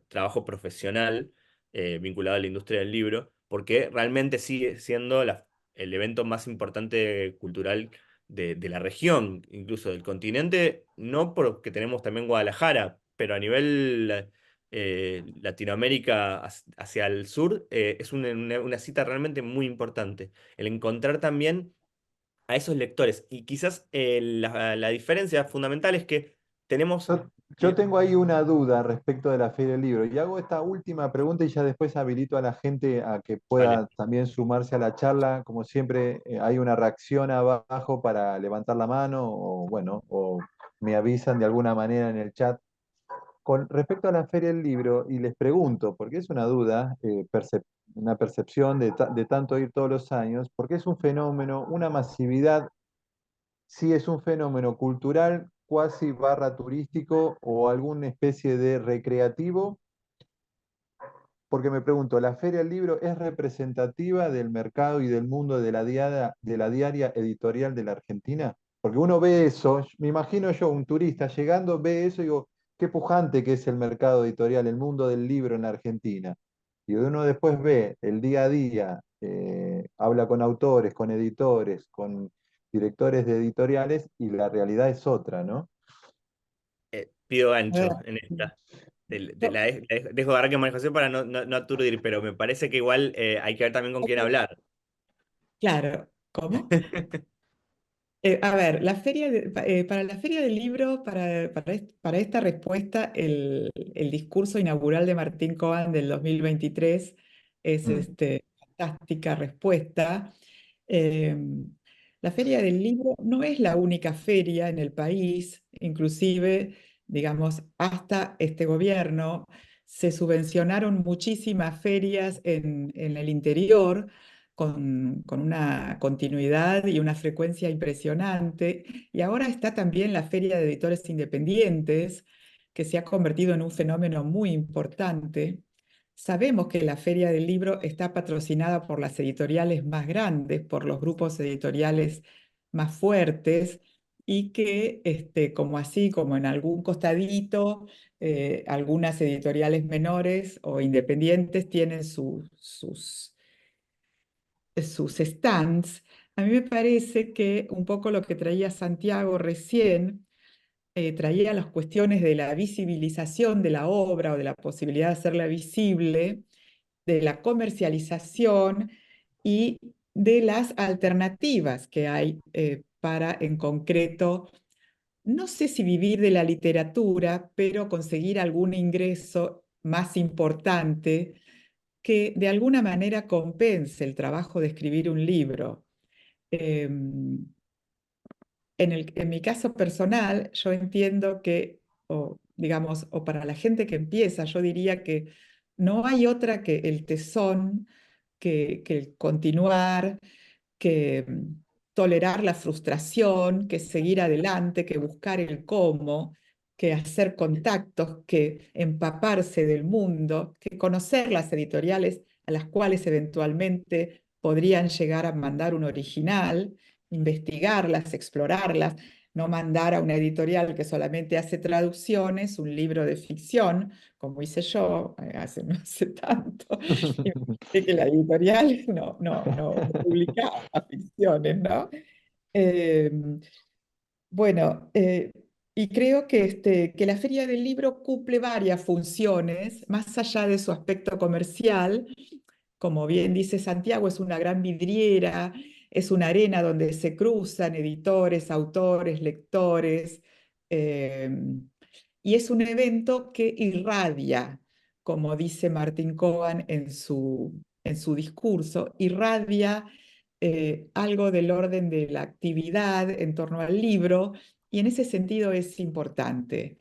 trabajo profesional vinculado a la industria del libro, porque realmente sigue siendo el evento más importante cultural de la región, incluso del continente, no porque tenemos también Guadalajara, pero a nivel Latinoamérica hacia el sur, es una cita realmente muy importante. El encontrar también a esos lectores. Y quizás la diferencia fundamental es que tenemos. Yo tengo ahí una duda respecto de la Feria del Libro y hago esta última pregunta y ya después habilito a la gente a que Dale. pueda también sumarse a la charla. Como siempre, hay una reacción abajo para levantar la mano o bueno, o me avisan de alguna manera en el chat. Con respecto a la Feria del Libro, y les pregunto, porque es una duda, una percepción de tanto ir todos los años, porque es un fenómeno, una masividad, si es un fenómeno cultural, cuasi barra turístico o alguna especie de recreativo, porque me pregunto, ¿la Feria del Libro es representativa del mercado y del mundo de la diaria editorial de la Argentina? Porque uno ve eso, me imagino yo, un turista llegando, ve eso y digo, qué pujante que es el mercado editorial, el mundo del libro en Argentina. Y uno después ve el día a día, habla con autores, con editores, con directores de editoriales y la realidad es otra, ¿no? Pido A ver, gancho en esta. yo- Dejo de arranque María José para no aturdir, pero me parece que igual hay que ver también con quién hablar. claro, ¿cómo? A ver, para la Feria del Libro, para esta respuesta, el discurso inaugural de Martín Cohen del 2023 es Mm. fantástica respuesta. Eh, la Feria del Libro no es la única feria en el país, inclusive, digamos, hasta este gobierno se subvencionaron muchísimas ferias en el interior con una continuidad y una frecuencia impresionante. Y ahora está también la Feria de Editores Independientes, que se ha convertido en un fenómeno muy importante. Sabemos que la Feria del Libro está patrocinada por las editoriales más grandes, por los grupos editoriales más fuertes, y que, como así, como en algún costadito, algunas editoriales menores o independientes tienen sus stands. A mí me parece que un poco lo que traía Santiago recién, traía las cuestiones de la visibilización de la obra o de la posibilidad de hacerla visible, de la comercialización y de las alternativas que hay para, en concreto, no sé si vivir de la literatura, pero conseguir algún ingreso más importante que de alguna manera compense el trabajo de escribir un libro. Em, en mi caso personal, yo entiendo que, o digamos, o para la gente que empieza, yo diría que no hay otra que el tesón, que el continuar, que tolerar la frustración, que seguir adelante, que buscar el cómo, que hacer contactos, que empaparse del mundo, que conocer las editoriales a las cuales eventualmente podrían llegar a mandar un original, investigarlas, explorarlas, no mandar a una editorial que solamente hace traducciones, un libro de ficción, como hice yo hace no hace tanto, y que la editorial no publicaba ficciones, ¿no? Eh, bueno, y creo que la Feria del Libro cumple varias funciones, más allá de su aspecto comercial. Como bien dice Santiago, es una gran vidriera, es una arena donde se cruzan editores, autores, lectores, eh, y es un evento que irradia, como dice Martin Cohen en su discurso, irradia algo del orden de la actividad en torno al libro, y en ese sentido es importante.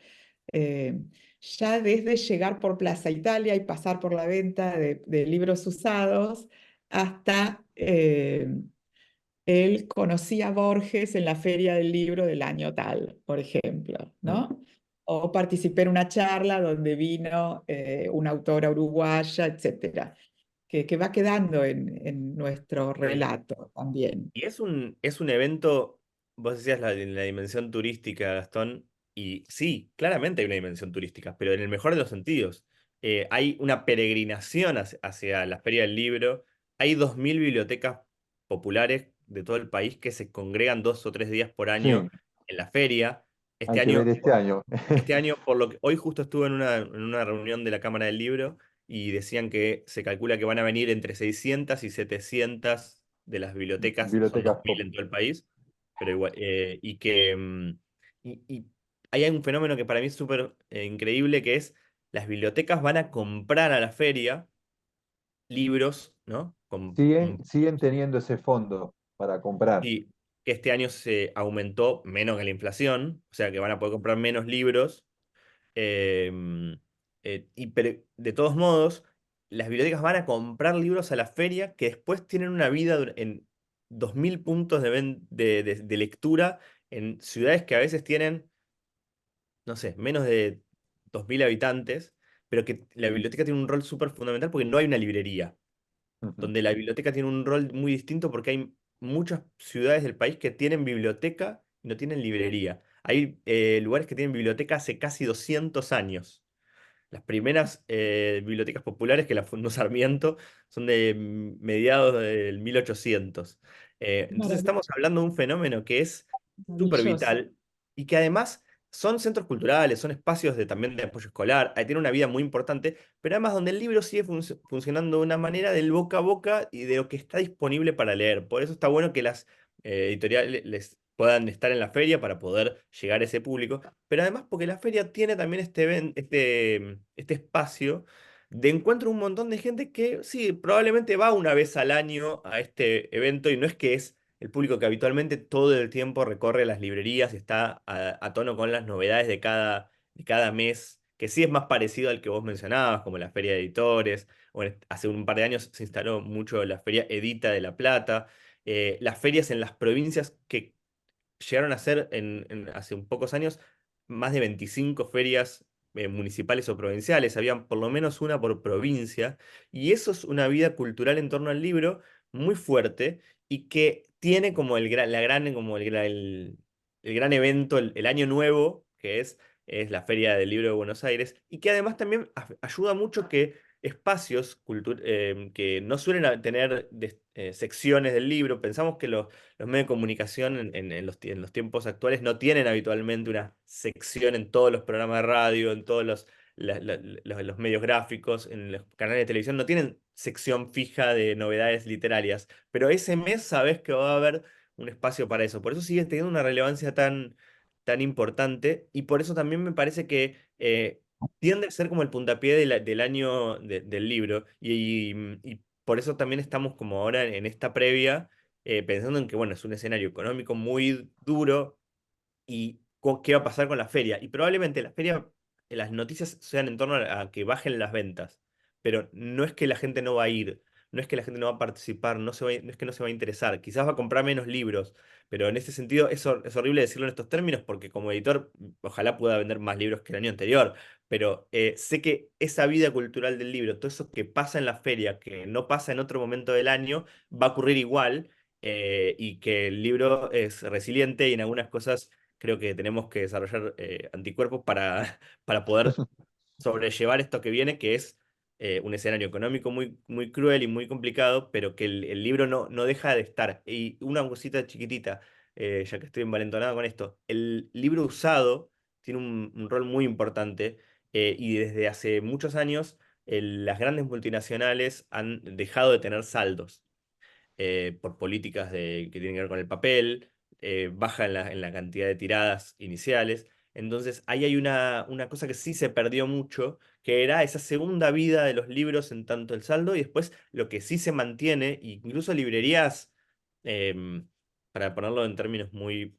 Eh, ya desde llegar por Plaza Italia y pasar por la venta de libros usados hasta él conocía a Borges en la Feria del Libro del año tal, por ejemplo, Mm. ¿no? O participé en una charla donde vino una autora uruguaya, etcétera, que va quedando en nuestro relato también. Y es un evento, vos decías la dimensión turística, Gastón, y sí, claramente hay una dimensión turística, pero en el mejor de los sentidos. Hay una peregrinación hacia la Feria del Libro, hay 2000 bibliotecas populares de todo el país que se congregan 2 o 3 días por año Sí, en la feria. hay Este que ver año, este año. este año, por lo que hoy justo estuve en una reunión de la Cámara del Libro y decían que se calcula que van a venir entre 600 y 700 de las bibliotecas, son Bibliotecas 2000 pop. en todo el país, pero igual, y que y hay un fenómeno que para mí es súper increíble, que es las bibliotecas van a comprar a la feria libros, ¿no? Siguen teniendo ese fondo para comprar. Y que este año se aumentó menos que la inflación, o sea que van a poder comprar menos libros. Eh, pero de todos modos, las bibliotecas van a comprar libros a la feria que después tienen una vida en 2000 puntos de lectura en ciudades que a veces tienen, no sé, menos de 2000 habitantes. pero que la biblioteca tiene un rol súper fundamental porque no hay una librería, Ujú. donde la biblioteca tiene un rol muy distinto porque hay muchas ciudades del país que tienen biblioteca y no tienen librería. Hay lugares que tienen biblioteca hace casi 200 años. Las primeras bibliotecas populares que la fundó Sarmiento son de mediados del 1800. Entonces estamos hablando de un fenómeno que es súper Maravilloso. vital y que además son centros culturales, son espacios también de apoyo escolar, tiene una vida muy importante, pero además donde el libro sigue funcionando de una manera del boca a boca y de lo que está disponible para leer. Por eso está bueno que las editoriales puedan estar en la feria para poder llegar a ese público, pero además porque la feria tiene también este espacio de encuentro de un montón de gente que sí, probablemente va una vez al año a este evento y no es que es el público que habitualmente todo el tiempo recorre las librerías y está a tono con las novedades de cada mes, que sí es más parecido al que vos mencionabas, como la feria de editores, o hace un par de años se instaló mucho la feria Edita de La Plata, las ferias en las provincias que llegaron a ser hace un pocos años más de 25 ferias municipales o provinciales, habían por lo menos una por provincia, y eso es una vida cultural en torno al libro muy fuerte y que tiene como la gran, como el gran evento, el año nuevo, que es la Feria del Libro de Buenos Aires, y que además también ayuda mucho que espacios que no suelen tener secciones del libro, pensamos que los medios de comunicación en los tiempos actuales no tienen habitualmente una sección en todos los programas de radio, en todos los medios gráficos, en los canales de televisión, no tienen sección fija de novedades literarias, pero ese mes sabes que va a haber un espacio para eso. Por eso sigue teniendo una relevancia tan importante y por eso también me parece que tiende a ser como el puntapié del año del libro y por eso también estamos como ahora en esta previa pensando en que, bueno, es un escenario económico muy duro y qué va a pasar con la feria. Y probablemente la feria, las noticias sean en torno a que bajen las ventas, pero no es que la gente no va a ir, no es que la gente no va a participar, no es que no se va a interesar, quizás va a comprar menos libros, pero en ese sentido es horrible decirlo en estos términos porque como editor ojalá pueda vender más libros que el año anterior, pero sé que esa vida cultural del libro, todo eso que pasa en la feria, que no pasa en otro momento del año, va a ocurrir igual. Y que el libro es resiliente y en algunas cosas creo que tenemos que desarrollar anticuerpos para poder sobrellevar esto que viene, que es un escenario económico muy cruel y muy complicado, pero que el libro no deja de estar. Y una cosita chiquitita, ya que estoy envalentonado con esto, el libro usado tiene un rol muy importante y desde hace muchos años las grandes multinacionales han dejado de tener saldos por políticas que tienen que ver con el papel, baja en la cantidad de tiradas iniciales. Entonces, ahí hay una cosa que sí se perdió mucho, que era esa segunda vida de los libros en tanto el saldo, y después lo que sí se mantiene, incluso librerías, em, para ponerlo en términos muy,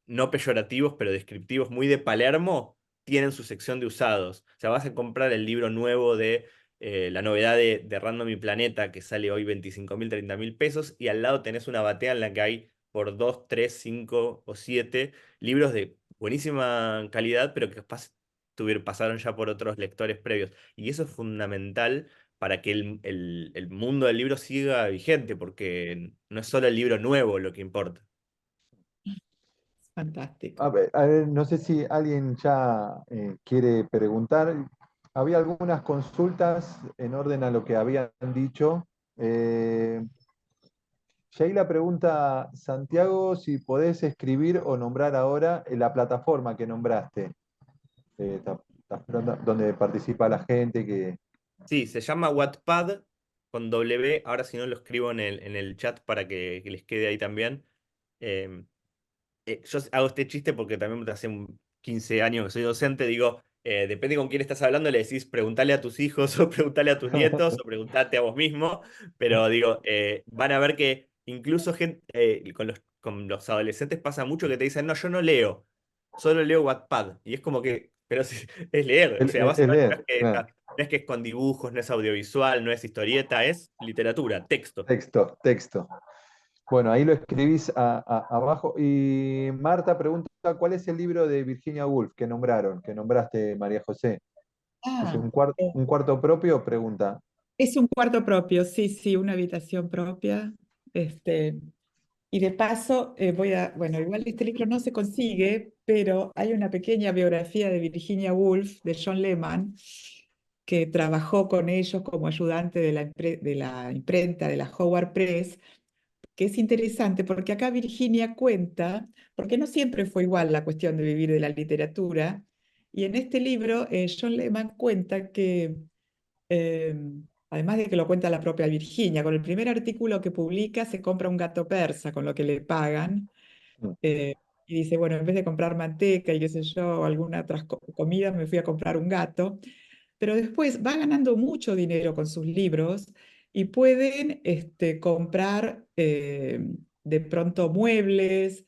no peyorativos, pero descriptivos, muy de Palermo, tienen su sección de usados. O sea, vas a comprar el libro nuevo de la novedad de Random y Planeta, que sale hoy 25.000, 30.000 pesos, y al lado tenés una batea en la que hay por 2 3 5 o 7 libros de buenísima calidad, pero que capaz pasaron ya por otros lectores previos. Y eso es fundamental para que el mundo del libro siga vigente, porque no es solo el libro nuevo lo que importa. Fantástico. A ver, no sé si alguien ya quiere preguntar. Había algunas consultas en orden a lo que habían dicho. Eh, Sheila pregunta, Santiago, si podés escribir o nombrar ahora la plataforma que nombraste, donde participa la gente que... Sí, se llama Wattpad con W. Ahora si no lo escribo en el chat para que les quede ahí también. Em, yo hago este chiste porque también hace 15 años que soy docente, digo, depende con quién estás hablando, le decís preguntale a tus hijos o preguntale a tus nietos o preguntarte a vos mismo, pero digo, van a ver que incluso con los adolescentes pasa mucho que te dicen, no, yo no leo, solo leo Wattpad, y es como que, pero sí, es leer, o sea, Es básicamente leer, claro. no es que es con dibujos, no es audiovisual, no es historieta, es literatura, texto. Texto, texto. Bueno, ahí lo escribís abajo. Y Marta pregunta, ¿cuál es el libro de Virginia Woolf que nombraron, que nombraste, María José? Es Ah, un cuarto propio, pregunta. es un cuarto propio, sí, sí, una habitación propia. Este, y de paso, bueno, igual este libro no se consigue, pero hay una pequeña biografía de Virginia Woolf, de John Lehman, que trabajó con ellos como ayudante de la imprenta de la Howard Press, que es interesante porque acá Virginia cuenta, porque no siempre fue igual la cuestión de vivir de la literatura, y en este libro John Lehman cuenta que, eh, además de que lo cuenta la propia Virginia, con el primer artículo que publica se compra un gato persa con lo que le pagan, Mm, y dice, bueno, en vez de comprar manteca y qué sé yo, alguna otra comida, me fui a comprar un gato, pero después va ganando mucho dinero con sus libros y pueden comprar de pronto muebles,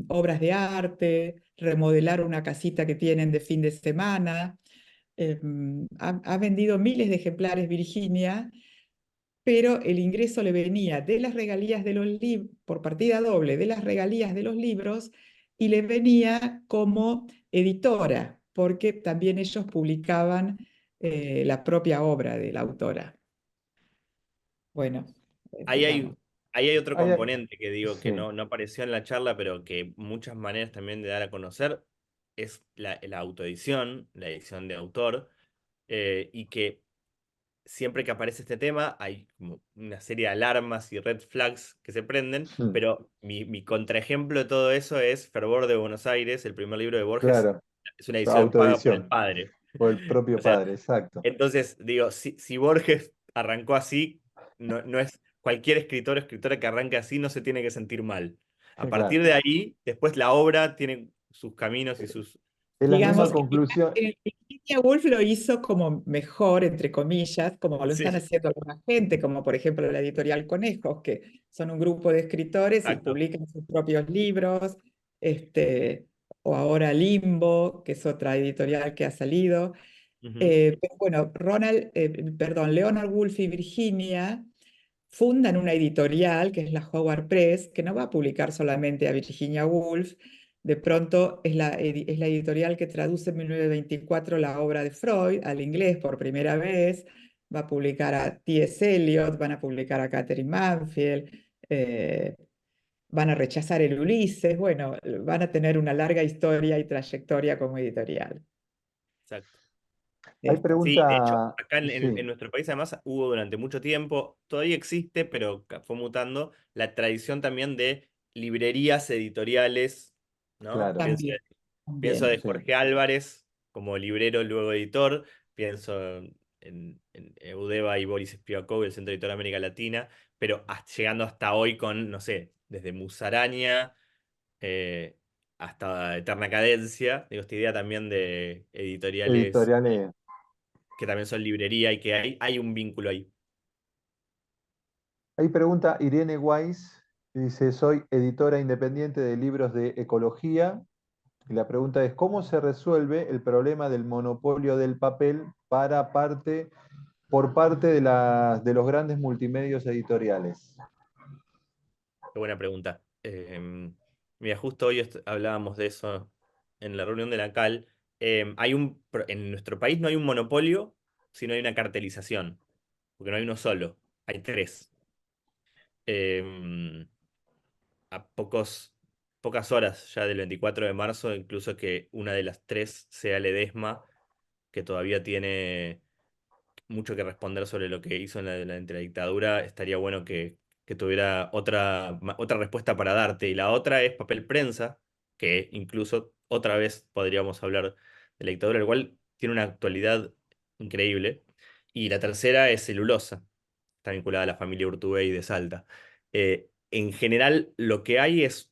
obras de arte, remodelar una casita que tienen de fin de semana. Ha vendido miles de ejemplares Virginia, pero el ingreso le venía de las regalías de los libros, por partida doble, de las regalías de los libros, y le venía como editora, porque también ellos publicaban la propia obra de la autora. Bueno, Ahí hay, digamos. ahí hay otro Hay- componente que digo que sí, no apareció en la charla, pero que muchas maneras también de dar a conocer es la autoedición, la edición de autor, y que siempre que aparece este tema hay como una serie de alarmas y red flags que se prenden, mm, pero mi contraejemplo de todo eso es Fervor de Buenos Aires, el primer libro de Borges, claro, es una edición paga por el autoedición, padre. o el propio O sea, padre, exacto. entonces digo, si Borges arrancó así, no es cualquier escritor o escritora que arranque así no se tiene que sentir mal. A Claro. partir de ahí, después la obra tiene sus caminos y sus... Es la misma Digamos, conclusión, Virginia Woolf lo hizo como mejor, entre comillas, como lo están Sí, haciendo alguna gente, como por ejemplo la editorial Conejos, que son un grupo de escritores y exacto. publican sus propios libros, o ahora Limbo, que es otra editorial que ha salido. Ujú. Pero bueno, perdón, Leonard Woolf y Virginia fundan una editorial, que es la Howard Press, que no va a publicar solamente a Virginia Woolf. De pronto es la editorial que traduce en 1924 la obra de Freud al inglés por primera vez. Va a publicar a T.S. Eliot, van a publicar a Catherine Mansfield, van a rechazar el Ulises. Bueno, van a tener una larga historia y trayectoria como editorial. hay Sí, de hecho, pregunta, acá en sí, nuestro país además hubo durante mucho tiempo, todavía existe, pero fue mutando, la tradición también de librerías editoriales, ¿no? claro, También, Pienso de también. sí. Jorge Álvarez como librero, luego editor, pienso en Eudeva y Boris Spivakov, el Centro Editor de América Latina, pero llegando hasta hoy con, no sé, desde Musaraña eh, hasta Eterna Cadencia, digo, esta idea también de editoriales Editoriales. que también son librería y que hay un vínculo ahí. Ahí pregunta Irene Weiss, que dice, soy editora independiente de libros de ecología. Y la pregunta es, ¿cómo se resuelve el problema del monopolio del papel por parte de, de los grandes multimedios editoriales? Qué buena pregunta. Mira, justo hoy hablábamos de eso en la reunión de la CAL. En nuestro país no hay un monopolio, sino hay una cartelización, porque no hay uno solo, hay tres. Em, a pocas horas ya del 24 de marzo, incluso que una de las tres sea Ledesma, que todavía tiene mucho que responder sobre lo que hizo entre la dictadura, estaría bueno que tuviera otra respuesta para darte. Y la otra es papel prensa, que incluso otra vez podríamos hablar de la dictadura, el cual tiene una actualidad increíble. Y la tercera es celulosa, está vinculada a la familia Urtubey de Salta. En general, lo que hay es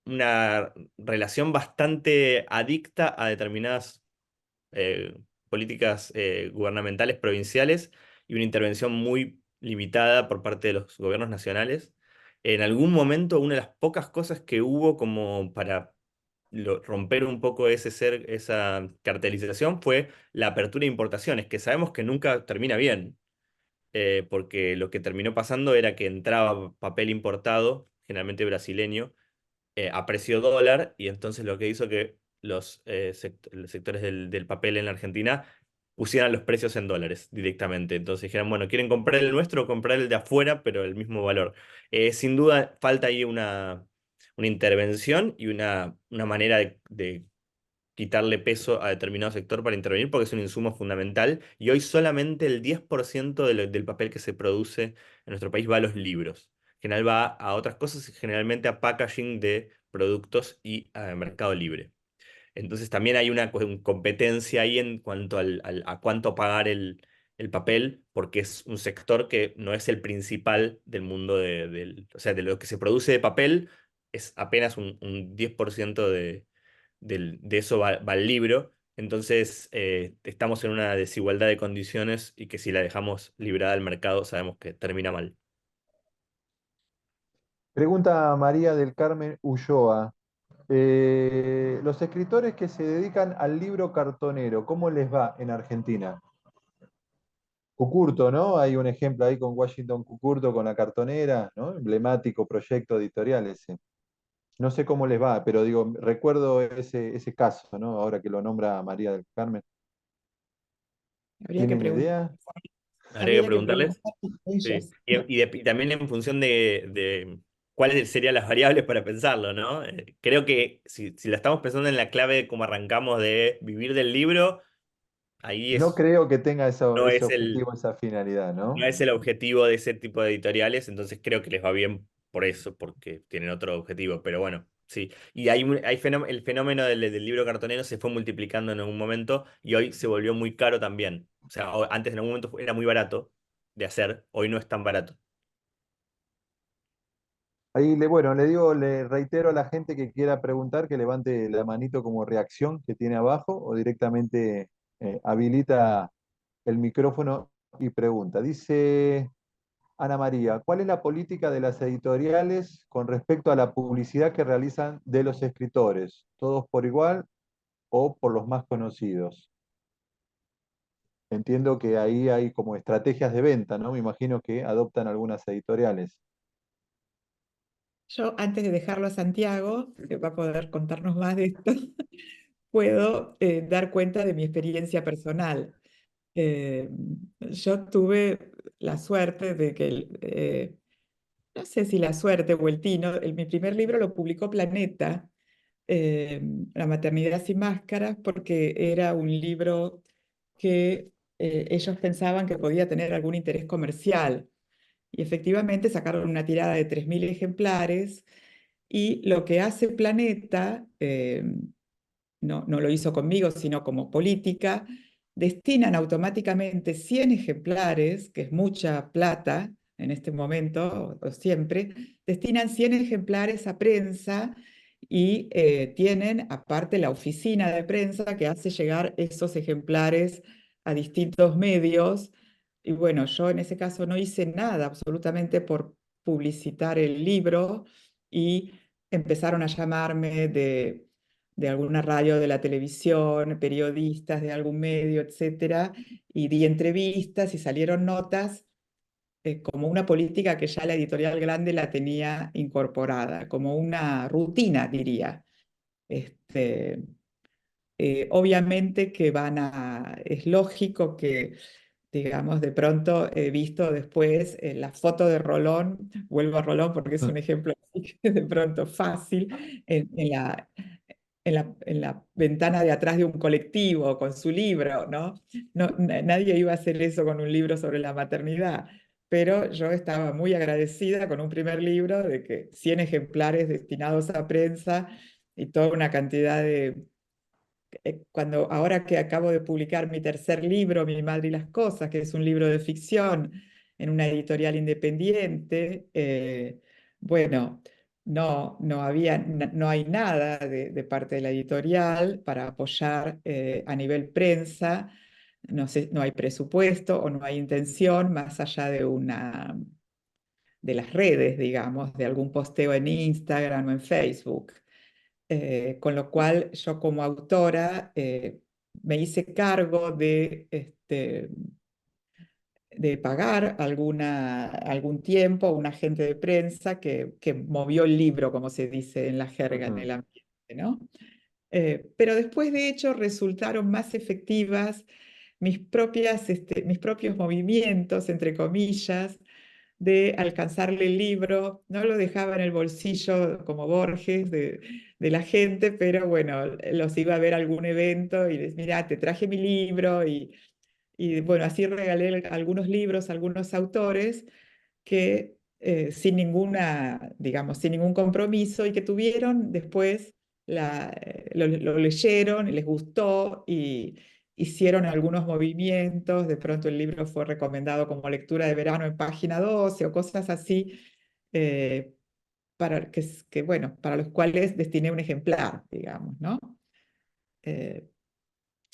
una relación bastante adicta a determinadas eh, políticas gubernamentales provinciales y una intervención muy limitada por parte de los gobiernos nacionales. En algún momento, una de las pocas cosas que hubo como para romper un poco esa cartelización fue la apertura de importaciones, que sabemos que nunca termina bien, porque lo que terminó pasando era que entraba papel importado, generalmente brasileño, a precio dólar, y entonces lo que hizo que los sectores del papel en la Argentina pusieran los precios en dólares directamente. Entonces dijeran, bueno, ¿quieren comprar el nuestro o comprar el de afuera, pero el mismo valor? Sin duda falta ahí una intervención y una manera de quitarle peso a determinado sector para intervenir porque es un insumo fundamental y hoy solamente el 10% del papel que se produce en nuestro país va a los libros. En general va a otras cosas y generalmente a packaging de productos y a mercado libre. Entonces también hay una competencia ahí en cuanto a cuánto pagar el papel, porque es un sector que no es el principal del mundo o sea, de lo que se produce de papel, es apenas un 10% de eso va al libro. Entonces estamos en una desigualdad de condiciones y que si la dejamos librada al mercado sabemos que termina mal. Pregunta María del Carmen Ulloa. Los escritores que se dedican al libro cartonero, ¿cómo les va en Argentina? Cucurto, ¿no? Hay un ejemplo ahí con Washington Cucurto, con la cartonera, ¿no? Emblemático proyecto editorial ese. No sé cómo les va, pero digo, recuerdo ese caso, ¿no? Ahora que lo nombra María del Carmen. Habría que ¿Tienen preguntar, idea? Habría que habría que preguntarles. preguntar a Sí. ellos. Y también en función de cuáles serían las variables para pensarlo, ¿no? Creo que si la estamos pensando en la clave de cómo arrancamos de vivir del libro, ahí No creo que tenga no ese es objetivo, esa finalidad, no ¿no? es el objetivo de ese tipo de editoriales, entonces creo que les va bien por eso, porque tienen otro objetivo, pero bueno, sí. Y el fenómeno del libro cartonero se fue multiplicando en algún momento y hoy se volvió muy caro también. O sea, antes en algún momento era muy barato de hacer, hoy no es tan barato. Ahí bueno, le reitero a la gente que quiera preguntar que levante la manito como reacción que tiene abajo o directamente habilita el micrófono y pregunta. Dice Ana María, ¿cuál es la política de las editoriales con respecto a la publicidad que realizan de los escritores? ¿Todos por igual o por los más conocidos? Entiendo que ahí hay como estrategias de venta, ¿no? Me imagino que adoptan algunas editoriales. Yo, antes de dejarlo a Santiago, que va a poder contarnos más de esto, puedo dar cuenta de mi experiencia personal. Eh, yo tuve la suerte de que, no sé si la suerte o el tino, mi primer libro lo publicó Planeta, eh, La maternidad sin máscaras, porque era un libro que ellos pensaban que podía tener algún interés comercial. Y efectivamente sacaron una tirada de 3.000 ejemplares y lo que hace Planeta, no lo hizo conmigo, sino como política, destinan automáticamente 100 ejemplares, que es mucha plata en este momento o siempre, destinan 100 ejemplares a prensa y tienen aparte la oficina de prensa que hace llegar esos ejemplares a distintos medios. Y bueno, yo en ese caso no hice nada absolutamente por publicitar el libro y empezaron a llamarme de alguna radio, de la televisión, periodistas de algún medio, etcétera, y di entrevistas y salieron notas como una política que ya la editorial grande la tenía incorporada, como una rutina, diría. Este, obviamente que es lógico que, digamos, de pronto he visto después la foto de Rolón, vuelvo a Rolón porque es un ejemplo así que de pronto fácil, en la ventana de atrás de un colectivo con su libro, ¿no? Nadie iba a hacer eso con un libro sobre la maternidad, pero yo estaba muy agradecida con un primer libro de que 100 ejemplares destinados a prensa y toda una cantidad de ahora que acabo de publicar mi tercer libro, Mi madre y las cosas, que es un libro de ficción en una editorial independiente, bueno, no hay nada de parte de la editorial para apoyar a nivel prensa, no sé, no hay presupuesto o no hay intención más allá de las redes, digamos, de algún posteo en Instagram o en Facebook. Con lo cual yo como autora me hice cargo de pagar algún tiempo a un agente de prensa que movió el libro, como se dice en la jerga, en Ujú. el ambiente, ¿no? Pero después, de hecho, resultaron más efectivas mis propios movimientos, entre comillas, de alcanzarle el libro. No lo dejaba en el bolsillo como Borges de la gente, pero bueno, los iba a ver a algún evento y les, mira, te traje mi libro y bueno, así regalé algunos libros a algunos autores que sin ninguna, digamos, sin ningún compromiso y que tuvieron después, lo leyeron y les gustó y hicieron algunos movimientos, de pronto el libro fue recomendado como lectura de verano en página 12 o cosas así, eh, bueno, para los cuales destiné un ejemplar, digamos, ¿no? Eh,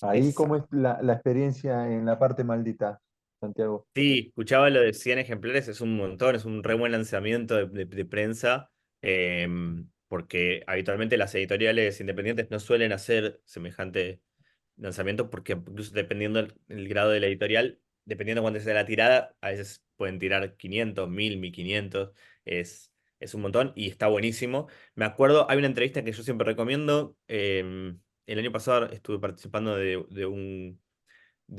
Ahí, ¿cómo Eso. es la experiencia en la parte maldita, Santiago? Sí, escuchaba lo de 100 ejemplares, es un montón, es un re buen lanzamiento de prensa, porque habitualmente las editoriales independientes no suelen hacer semejante lanzamiento, porque incluso dependiendo el grado de la editorial, dependiendo cuánto sea la tirada, a veces pueden tirar 500, 1000, 1500, es un montón y está buenísimo. Me acuerdo, hay una entrevista que yo siempre recomiendo, el año pasado estuve participando de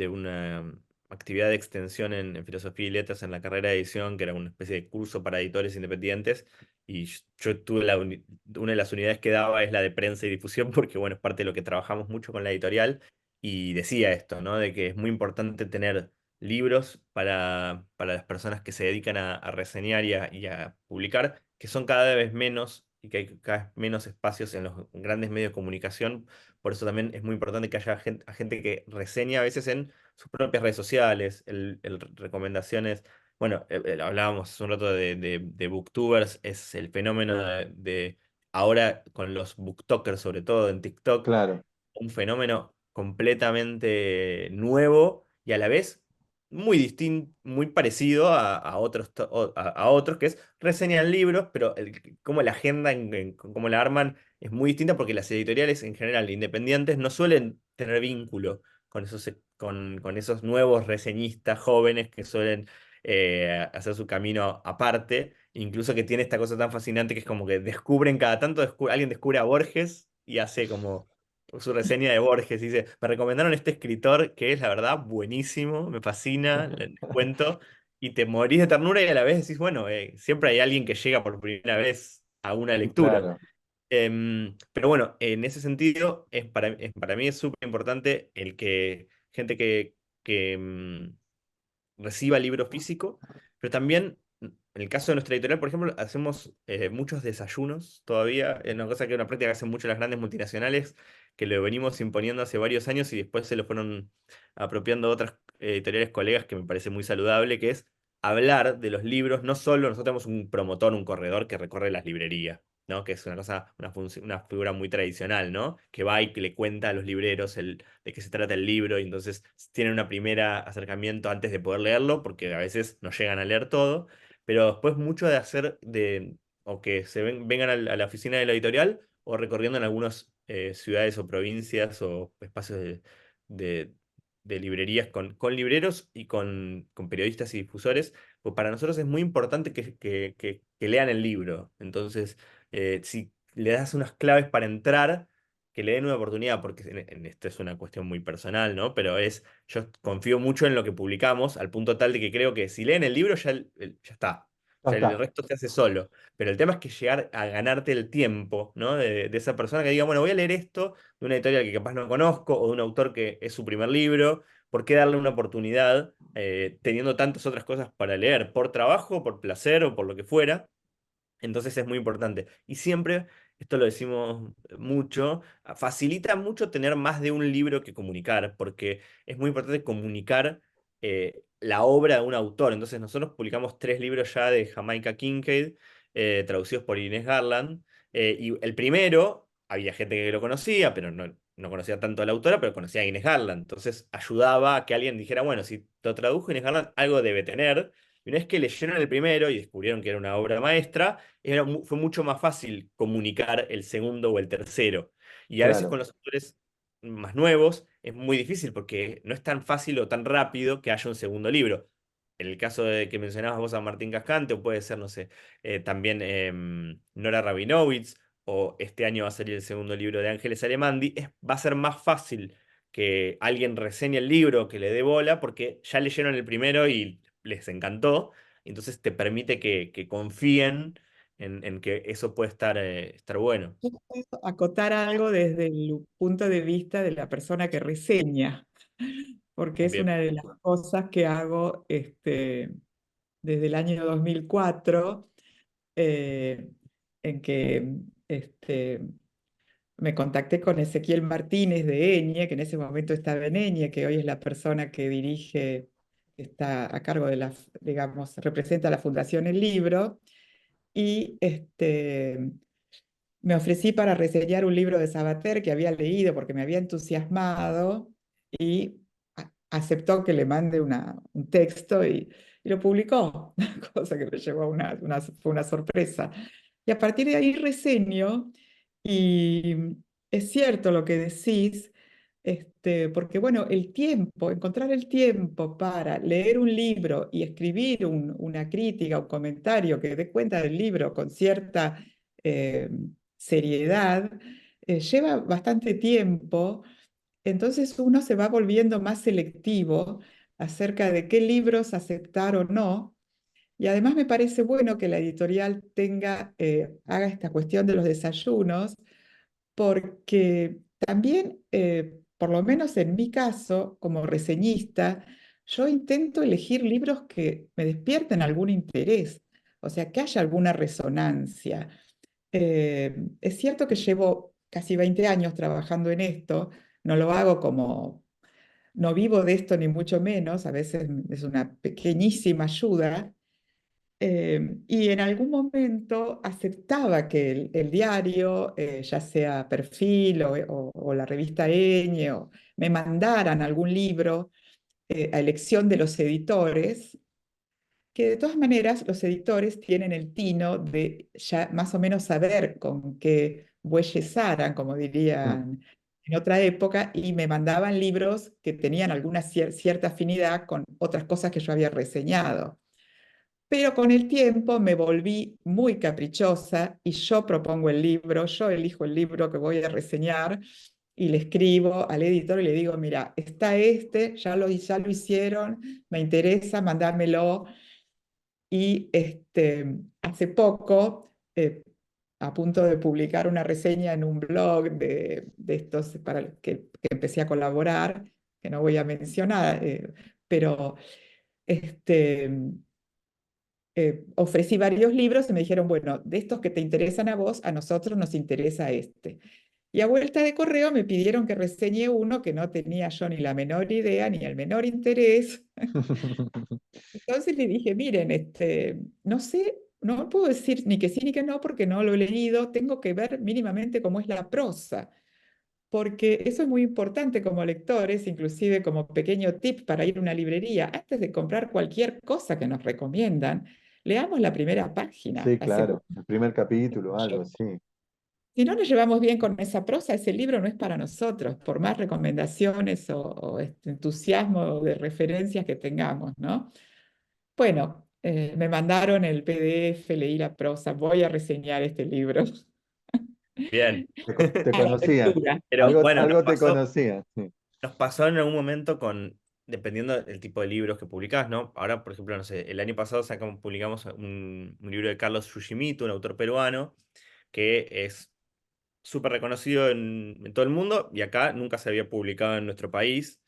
una actividad de extensión en filosofía y letras en la carrera de edición, que era una especie de curso para editores independientes. Y yo tuve una de las unidades que daba es la de prensa y difusión, porque bueno, es parte de lo que trabajamos mucho con la editorial. Y decía esto, ¿no? De que es muy importante tener libros para las personas que se dedican a reseñar y a publicar, que son cada vez menos y que hay cada vez menos espacios en los grandes medios de comunicación. Por eso también es muy importante que haya gente que reseña a veces en sus propias redes sociales, recomendaciones. Bueno, hablábamos hace un rato de booktubers, es el fenómeno de ahora con los booktokers, sobre todo en TikTok, Claro, un fenómeno completamente nuevo y a la vez muy distinto, muy parecido a otros, a otros, que es reseñan libros, pero cómo la agenda, cómo la arman, es muy distinta porque las editoriales en general independientes no suelen tener vínculo con esos nuevos reseñistas jóvenes que suelen hacer su camino aparte, incluso que tiene esta cosa tan fascinante que es como que descubren cada tanto, alguien descubre a Borges y hace como su reseña de Borges. Dice, me recomendaron este escritor que es, la verdad, buenísimo, me fascina el cuento, y te morís de ternura y a la vez decís, bueno, siempre hay alguien que llega por primera vez a una lectura. claro. Pero bueno, en ese sentido, para mí es súper importante el que gente que reciba libro físico, pero también, en el caso de nuestra editorial, por ejemplo, hacemos muchos desayunos todavía, es una cosa que una práctica que hacen mucho las grandes multinacionales, que lo venimos imponiendo hace varios años y después se lo fueron apropiando otras editoriales colegas, que me parece muy saludable, que es hablar de los libros. No solo nosotros tenemos un promotor, un corredor que recorre las librerías, ¿no? Que es una cosa, una figura muy tradicional, ¿no? Que va y que le cuenta a los libreros de qué se trata el libro, y entonces tienen una primera acercamiento antes de poder leerlo, porque a veces no llegan a leer todo, pero después mucho de hacer o que vengan a la oficina de la editorial, o recorriendo en algunas ciudades o provincias o espacios de- de librerías con libreros y con periodistas y difusores, pues para nosotros es muy importante que lean el libro. Entonces, si le das unas claves para entrar, que le den una oportunidad, porque en esto es una cuestión muy personal, ¿no? Pero yo confío mucho en lo que publicamos, al punto tal de que creo que si leen el libro ya está. O Ya sea, el está. resto se hace solo. Pero el tema es que llegar a ganarte el tiempo, ¿no? De esa persona que diga, bueno, voy a leer esto de una editorial que capaz no conozco, o de un autor que es su primer libro. ¿Por qué darle una oportunidad teniendo tantas otras cosas para leer? Por trabajo, por placer o por lo que fuera. Entonces es muy importante. Y siempre, esto lo decimos mucho, facilita mucho tener más de un libro que comunicar, porque es muy importante comunicar la obra de un autor. Entonces nosotros publicamos 3 libros ya de Jamaica Kincaid, traducidos por Inés Garland. Y el primero, había gente que lo conocía, pero no conocía tanto a la autora, pero conocía a Inés Garland. Entonces ayudaba a que alguien dijera, bueno, si lo tradujo Inés Garland, algo debe tener. Y una vez que leyeron el primero y descubrieron que era una obra maestra, fue mucho más fácil comunicar el segundo o el tercero. Y a veces con Claro, los autores más nuevos es muy difícil porque no es tan fácil o tan rápido que haya un segundo libro. En el caso de que mencionabas vos a Martín Cascante, o puede ser, no sé, también Nora Rabinowitz o este año va a salir el segundo libro de Ángeles Alemandi, va a ser más fácil que alguien reseñe el libro, que le dé bola, porque ya leyeron el primero y les encantó. Entonces te permite que confíen en que eso puede estar bueno. Yo puedo acotar algo desde el punto de vista de la persona que reseña, porque es Bien. una de las cosas que hago desde el año 2004, eh, en que este, me contacté con Ezequiel Martínez de Eñe, que en ese momento estaba en Eñe, que hoy es la persona que dirige, está a cargo de la, digamos, representa la Fundación El Libro, y me ofrecí para reseñar un libro de Sabater que había leído porque me había entusiasmado, y aceptó que le mande un texto y lo publicó, cosa que me llevó a fue una sorpresa. Y a partir de ahí reseño, y es cierto lo que decís, porque bueno, el tiempo, encontrar el tiempo para leer un libro y escribir una crítica, un comentario que dé cuenta del libro con cierta eh, seriedad, lleva bastante tiempo. Entonces uno se va volviendo más selectivo acerca de qué libros aceptar o no. Y además me parece bueno que la editorial haga esta cuestión de los desayunos, porque también, por lo menos en mi caso, como reseñista, yo intento elegir libros que me despierten algún interés, o sea, que haya alguna resonancia. Es cierto que llevo casi 20 años trabajando en esto, no lo hago como, no vivo de esto ni mucho menos, a veces es una pequeñísima ayuda, y en algún momento aceptaba que el diario, ya sea Perfil o la revista Eñe, me mandaran algún libro a elección de los editores, que de todas maneras los editores tienen el tino de ya más o menos saber con qué bueyes aran, como Mm. dirían en otra época, y me mandaban libros que tenían alguna cierta afinidad con otras cosas que yo había reseñado. Pero con el tiempo me volví muy caprichosa y yo propongo el libro, yo elijo el libro que voy a reseñar y le escribo al editor y le digo, mira, está ya lo hicieron, me interesa, mandármelo. Y hace poco, a punto de publicar una reseña en un blog de estos para el que empecé a colaborar, que no voy a mencionar, pero este, ofrecí varios libros y me dijeron, bueno, de estos que te interesan a vos, a nosotros nos interesa este. Y a vuelta de correo me pidieron que reseñe uno que no tenía yo ni la menor idea ni el menor interés. Entonces le dije, miren, no sé, no puedo decir ni que sí ni que no porque no lo he leído, tengo que ver mínimamente cómo es la prosa, porque eso es muy importante como lectores, inclusive como pequeño tip para ir a una librería, antes de comprar cualquier cosa que nos recomiendan, leamos la primera página, Sí, claro, el primer capítulo, algo, sí. si no nos llevamos bien con esa prosa, ese libro no es para nosotros, por más recomendaciones o este entusiasmo de referencias que tengamos, ¿no? Bueno, me mandaron el PDF, leí la prosa, voy a reseñar este libro. Bien. Te A la conocían, lectura. Pero bueno, algo te conocían, sí. nos pasó en algún momento dependiendo del tipo de libros que publicás, ¿no? Ahora, por ejemplo, no sé, el año pasado publicamos un libro de Carlos Yushimito, un autor peruano, que es súper reconocido en todo el mundo y acá nunca se había publicado en nuestro país.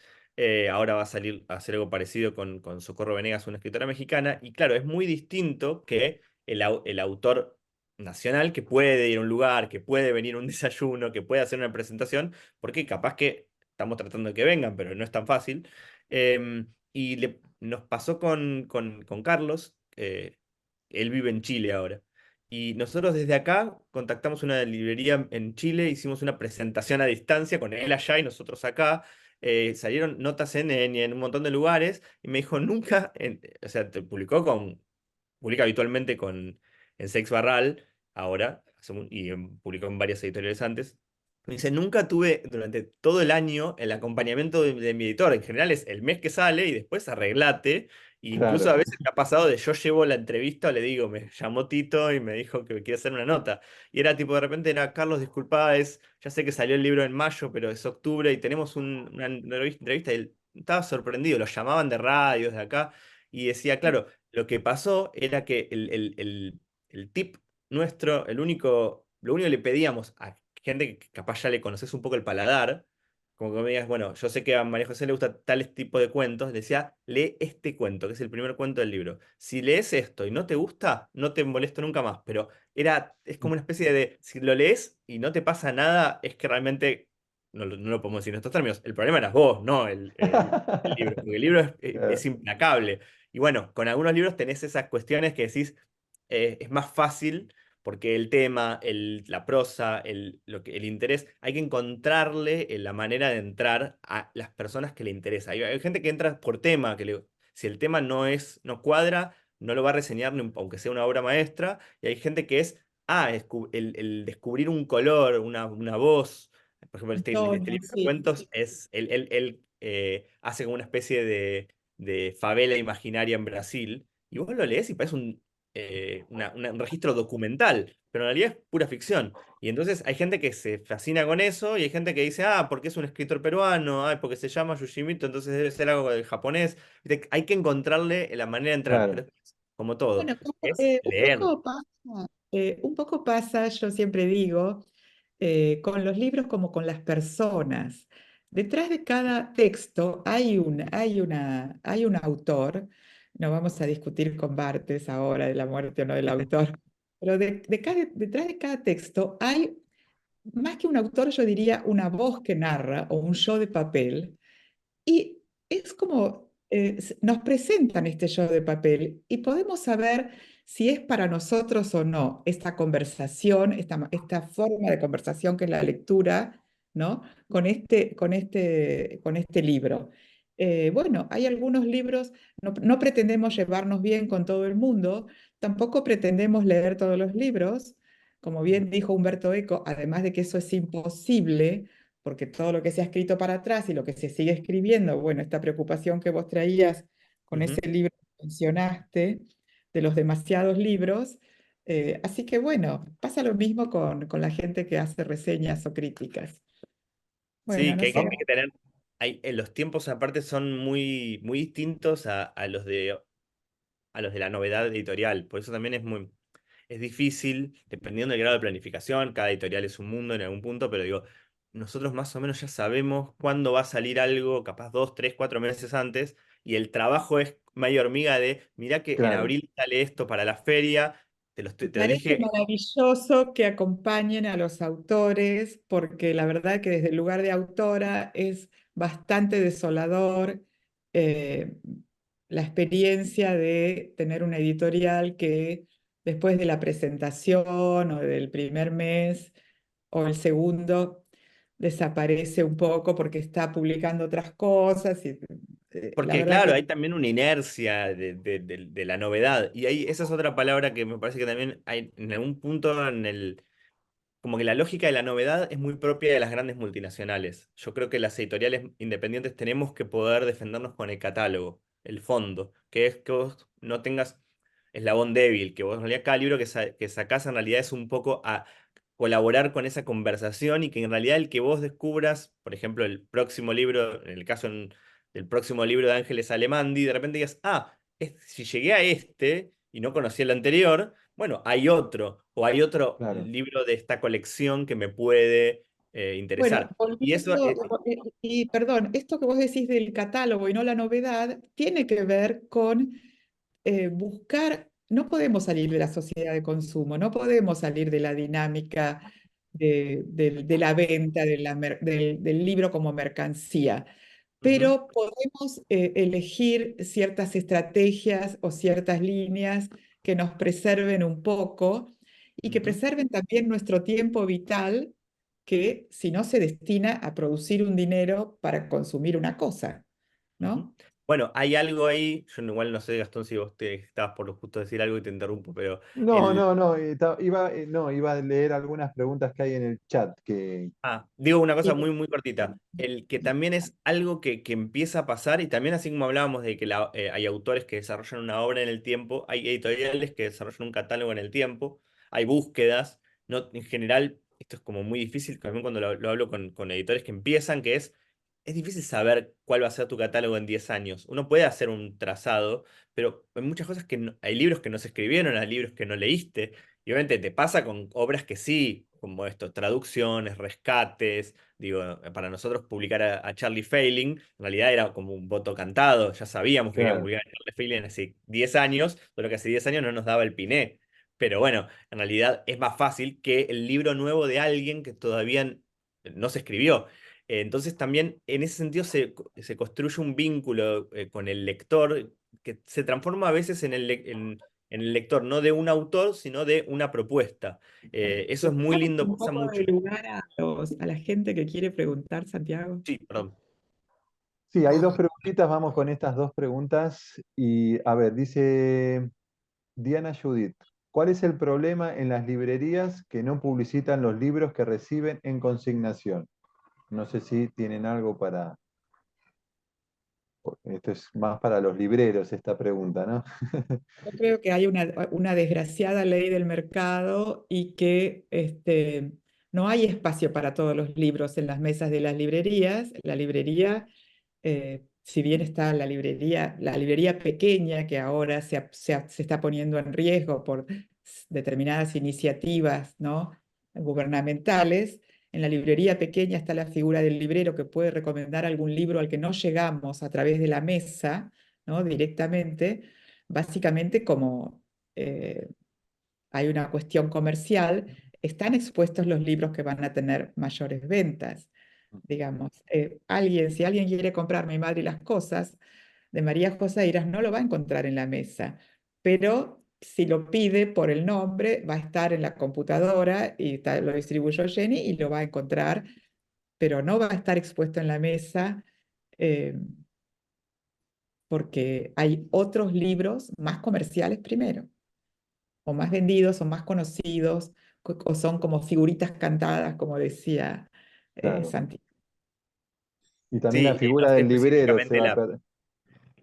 Ahora va a salir a hacer algo parecido con Socorro Venegas, una escritora mexicana. Y claro, es muy distinto que el autor nacional que puede ir a un lugar, que puede venir a un desayuno, que puede hacer una presentación, porque capaz que estamos tratando de que vengan, pero no es tan fácil. Nos pasó con Carlos, él vive en Chile ahora. Y nosotros desde acá contactamos una librería en Chile, hicimos una presentación a distancia con él allá y nosotros acá. Salieron notas en un montón de lugares y me dijo, nunca, o sea, publica habitualmente en Sex Barral ahora, publicó en varias editoriales antes. Me dice, nunca tuve durante todo el año el acompañamiento de mi editor. En general es el mes que sale y después arreglate. E incluso a Claro. veces me ha pasado de yo llevo la entrevista, le digo, me llamó Tito y me dijo que me quiere hacer una nota. Y era tipo, de repente era, Carlos, disculpa, ya sé que salió el libro en mayo, pero es octubre y tenemos una entrevista. Y él estaba sorprendido, lo llamaban de radios de acá y decía, claro, lo que pasó era que el tip nuestro, lo único que le pedíamos a gente que capaz ya le conoces un poco el paladar, como que me digas, bueno, yo sé que a María José le gusta tales tipo de cuentos, le decía, lee este cuento, que es el primer cuento del libro. Si lees esto y no te gusta, no te molesto nunca más, pero es como una especie de, si lo lees y no te pasa nada, es que realmente, no lo podemos decir en estos términos, el problema eras vos, no el libro, porque el libro es Claro. implacable. Y bueno, con algunos libros tenés esas cuestiones que decís, es más fácil porque el tema, la prosa, el interés, hay que encontrarle la manera de entrar a las personas que le interesa. Hay gente que entra por tema, si el tema no cuadra, no lo va a reseñar aunque sea una obra maestra, y hay gente que el descubrir un color, una voz. Por ejemplo, este Tono, libro de sí. cuentos él hace como una especie de favela imaginaria en Brasil, y vos lo lees y parece un registro documental, pero en realidad es pura ficción. Y entonces hay gente que se fascina con eso y hay gente que dice, porque es un escritor peruano, porque se llama Yoshimito, entonces debe ser algo del japonés. Viste, hay que encontrarle la manera de entrar, pero Claro. como todo, Bueno, es leer. un poco pasa, yo siempre digo, con los libros como con las personas. Detrás de cada texto hay un autor, no vamos a discutir con Barthes ahora de la muerte o no del autor, pero detrás de cada texto hay, más que un autor, yo diría una voz que narra o un yo de papel y es como nos presentan este show de papel y podemos saber si es para nosotros o no esta conversación, esta forma de conversación que es la lectura, ¿no? Con este libro. Bueno, hay algunos libros, no pretendemos llevarnos bien con todo el mundo, tampoco pretendemos leer todos los libros. Como bien dijo Humberto Eco, además de que eso es imposible, porque todo lo que se ha escrito para atrás y lo que se sigue escribiendo, bueno, esta preocupación que vos traías con ese Ujú. libro que mencionaste, de los demasiados libros, así que bueno, pasa lo mismo con la gente que hace reseñas o críticas. Bueno, Sí, no que sé. hay que tener, los tiempos aparte son muy distintos a los de la novedad editorial, por eso también es difícil, dependiendo del grado de planificación, cada editorial es un mundo en algún punto, pero digo, nosotros más o menos ya sabemos cuándo va a salir algo, capaz 2, 3, 4 meses antes, y el trabajo es medio hormiga de, mirá que en Claro. abril sale esto para la feria, Me te lo parece dije. maravilloso que acompañen a los autores, porque la verdad que desde el lugar de autora es bastante desolador eh, la experiencia de tener una editorial que después de la presentación o del primer mes o el segundo desaparece un poco porque está publicando otras cosas. Y, la Porque verdad claro, que hay también una inercia de la novedad, y ahí esa es otra palabra que me parece que también hay en algún punto como que la lógica de la novedad es muy propia de las grandes multinacionales. Yo creo que las editoriales independientes tenemos que poder defendernos con el catálogo, el fondo, que es que vos no tengas eslabón débil, que vos en realidad cada libro que sacás en realidad es un poco a colaborar con esa conversación y que en realidad el que vos descubras, por ejemplo, el próximo libro, en el caso del próximo libro de Ángeles Alemandi, de repente digas, si llegué a este y no conocía el anterior, bueno, hay otro, o hay otro Claro. libro de esta colección que me puede bueno, interesar. Y eso, volviendo, y perdón, esto que vos decís del catálogo y no la novedad, tiene que ver con buscar, no podemos salir de la sociedad de consumo, no podemos salir de la dinámica de la venta del libro como mercancía, ujú, pero podemos elegir ciertas estrategias o ciertas líneas que nos preserven un poco y que ujú, preserven también nuestro tiempo vital, que si no se destina a producir un dinero para consumir una cosa, ujú. ¿no? Bueno, hay algo ahí, yo igual no sé, Gastón, si vos te estabas por justo decir algo y te interrumpo, pero No, el, no, no, no, iba a leer algunas preguntas que hay en el chat que... digo una cosa Sí, muy, muy cortita. El que también es algo que empieza a pasar, y también así como hablábamos de que hay autores que desarrollan una obra en el tiempo, hay editoriales que desarrollan un catálogo en el tiempo, hay búsquedas. No, en general, esto es como muy difícil, también cuando lo hablo con editores que empiezan, que es difícil saber cuál va a ser tu catálogo en 10 años. Uno puede hacer un trazado, pero hay muchas cosas que hay libros que no se escribieron, hay libros que no leíste. Y obviamente te pasa con obras que sí, como esto, traducciones, rescates. Digo, para nosotros publicar a Charlie Failing, en realidad era como un voto cantado. Ya sabíamos que queríamos Claro, publicar a Charlie Failing hace 10 años, solo que hace 10 años no nos daba el piné. Pero bueno, en realidad es más fácil que el libro nuevo de alguien que todavía no se escribió. Entonces también en ese sentido se construye un vínculo con el lector que se transforma a veces en el lector, no de un autor, sino de una propuesta. Eso es muy damos lindo, un pasa poco mucho. de lugar a la gente que quiere preguntar, Santiago. Sí, perdón. sí, hay dos preguntitas, vamos con estas dos preguntas. Y a ver, dice Diana Judith, ¿cuál es el problema en las librerías que no publicitan los libros que reciben en consignación? No sé si tienen algo para... Esto es más para los libreros esta pregunta, ¿no? Yo creo que hay una desgraciada ley del mercado y que no hay espacio para todos los libros en las mesas de las librerías. La librería, si bien está la librería pequeña que ahora se está poniendo en riesgo por determinadas iniciativas, ¿no?, gubernamentales, en la librería pequeña está la figura del librero que puede recomendar algún libro al que no llegamos a través de la mesa, ¿no?, directamente. Básicamente, como hay una cuestión comercial, están expuestos los libros que van a tener mayores ventas. Digamos, si alguien quiere comprar Mi madre y las cosas de María José Iras, no lo va a encontrar en la mesa, pero si lo pide por el nombre, va a estar en la computadora y lo distribuyó Jenny y lo va a encontrar, pero no va a estar expuesto en la mesa. eh, Porque hay otros libros más comerciales primero, o más vendidos, o más conocidos, o son como figuritas cantadas, como decía Claro. Santi. Y también la Sí, no figura sé del librero se específicamente va a perder.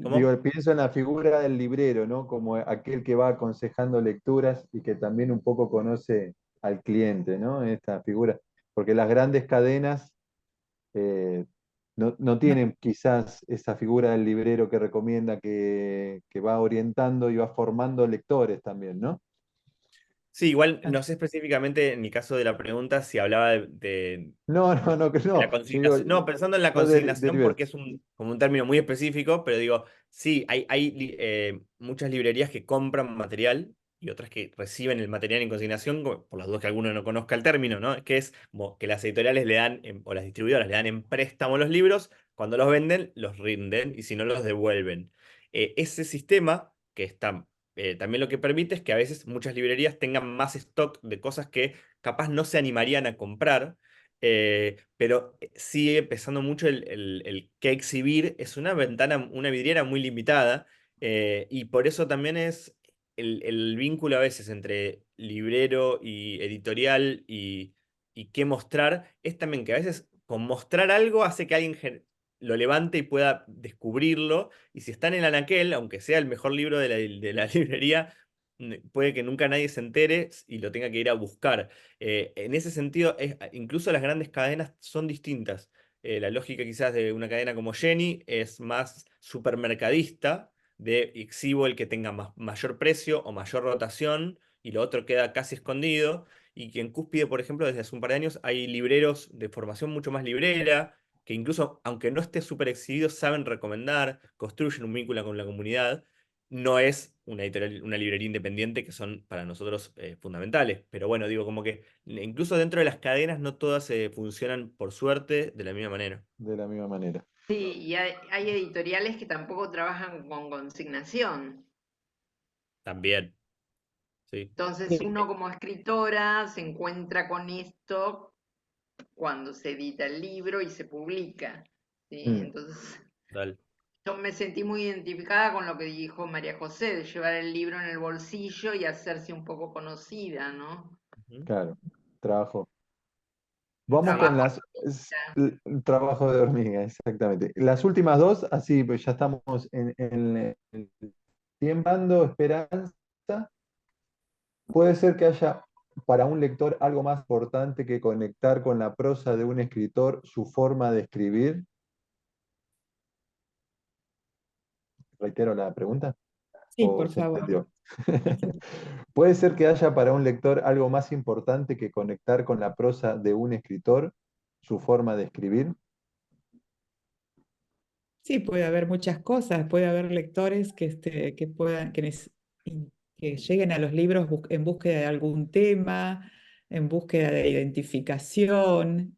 ¿Cómo? Digo, pienso en la figura del librero, ¿no? Como aquel que va aconsejando lecturas y que también un poco conoce al cliente, ¿no? Esta figura. Porque las grandes cadenas no No, tienen quizás esa figura del librero que recomienda, que va orientando y va formando lectores también, ¿no? Sí, igual no sé específicamente en mi caso de la pregunta si hablaba No, no, no, que de la no. Yo digo, consignación. No, pensando en la yo consignación derivé. porque es como un término muy específico, pero digo, sí, hay muchas librerías que compran material y otras que reciben el material en consignación, por las dudas que alguno no conozca el término, ¿no? Que es como que las editoriales le dan, o las distribuidoras le dan en préstamo los libros, cuando los venden, los rinden y si no los devuelven. Ese sistema que está... también lo que permite es que a veces muchas librerías tengan más stock de cosas que capaz no se animarían a comprar, pero sigue pesando mucho el qué exhibir. Es una ventana, una vidriera muy limitada, y por eso también es el vínculo a veces entre librero y editorial y qué mostrar, es también que a veces con mostrar algo hace que alguien lo levante y pueda descubrirlo, y si está en el anaquel, aunque sea el mejor libro de la librería, puede que nunca nadie se entere y lo tenga que ir a buscar. En ese sentido, incluso las grandes cadenas son distintas. La lógica quizás de una cadena como Jenny es más supermercadista, de exhibo el que tenga mayor precio o mayor rotación y lo otro queda casi escondido. Y que en Cúspide, por ejemplo, desde hace un par de años hay libreros de formación mucho más librera, que incluso, aunque no esté súper exhibido, saben recomendar, construyen un vínculo con la comunidad. No es una editorial, una librería independiente que son para nosotros fundamentales. Pero bueno, digo, como que incluso dentro de las cadenas no todas funcionan por suerte de la misma manera. De la misma manera. Sí, y hay editoriales que tampoco trabajan con consignación. También, sí, Entonces uno como escritora se encuentra con esto cuando se edita el libro y se publica, ¿sí? Mm. Entonces total. Yo me sentí muy identificada con lo que dijo María José, de llevar el libro en el bolsillo y hacerse un poco conocida, ¿no? Ujú. Claro, trabajo. Vamos con Trabajo. trabajo de hormiga, exactamente. Las últimas dos, así pues ya estamos tiempo, esperanza. Puede ser que haya para un lector algo más importante que conectar con la prosa de un escritor, su forma de escribir. Reitero la pregunta, Sí, ¿o por se favor. entendió? Así. Puede ser que haya para un lector algo más importante que conectar con la prosa de un escritor, su forma de escribir. Sí, puede haber muchas cosas, puede haber lectores que puedan, que lleguen a los libros en búsqueda de algún tema, en búsqueda de identificación,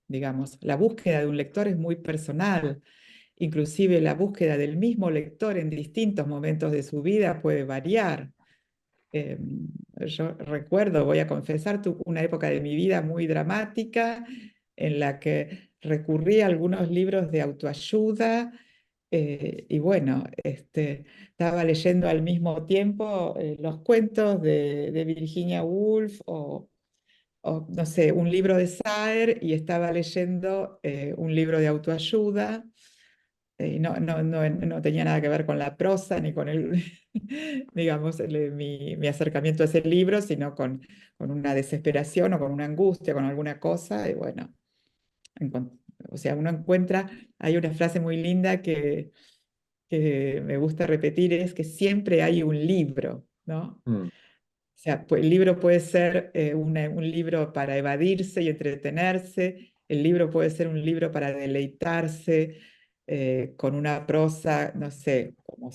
digamos, la búsqueda de un lector es muy personal, inclusive la búsqueda del mismo lector en distintos momentos de su vida puede variar. Eh, yo recuerdo, voy a confesar, una época de mi vida muy dramática en la que recurrí a algunos libros de autoayuda y bueno, estaba leyendo al mismo tiempo los cuentos de Virginia Woolf o, no sé, un libro de Saer y estaba leyendo un libro de autoayuda. No tenía nada que ver con la prosa ni con digamos, mi acercamiento a ese libro, sino con una desesperación o con una angustia, con alguna cosa. Y bueno, o sea, uno encuentra, hay una frase muy linda que me gusta repetir, es que siempre hay un libro, ¿no? Mm. O sea, el libro puede ser un libro para evadirse y entretenerse, el libro puede ser un libro para deleitarse con una prosa, no sé, como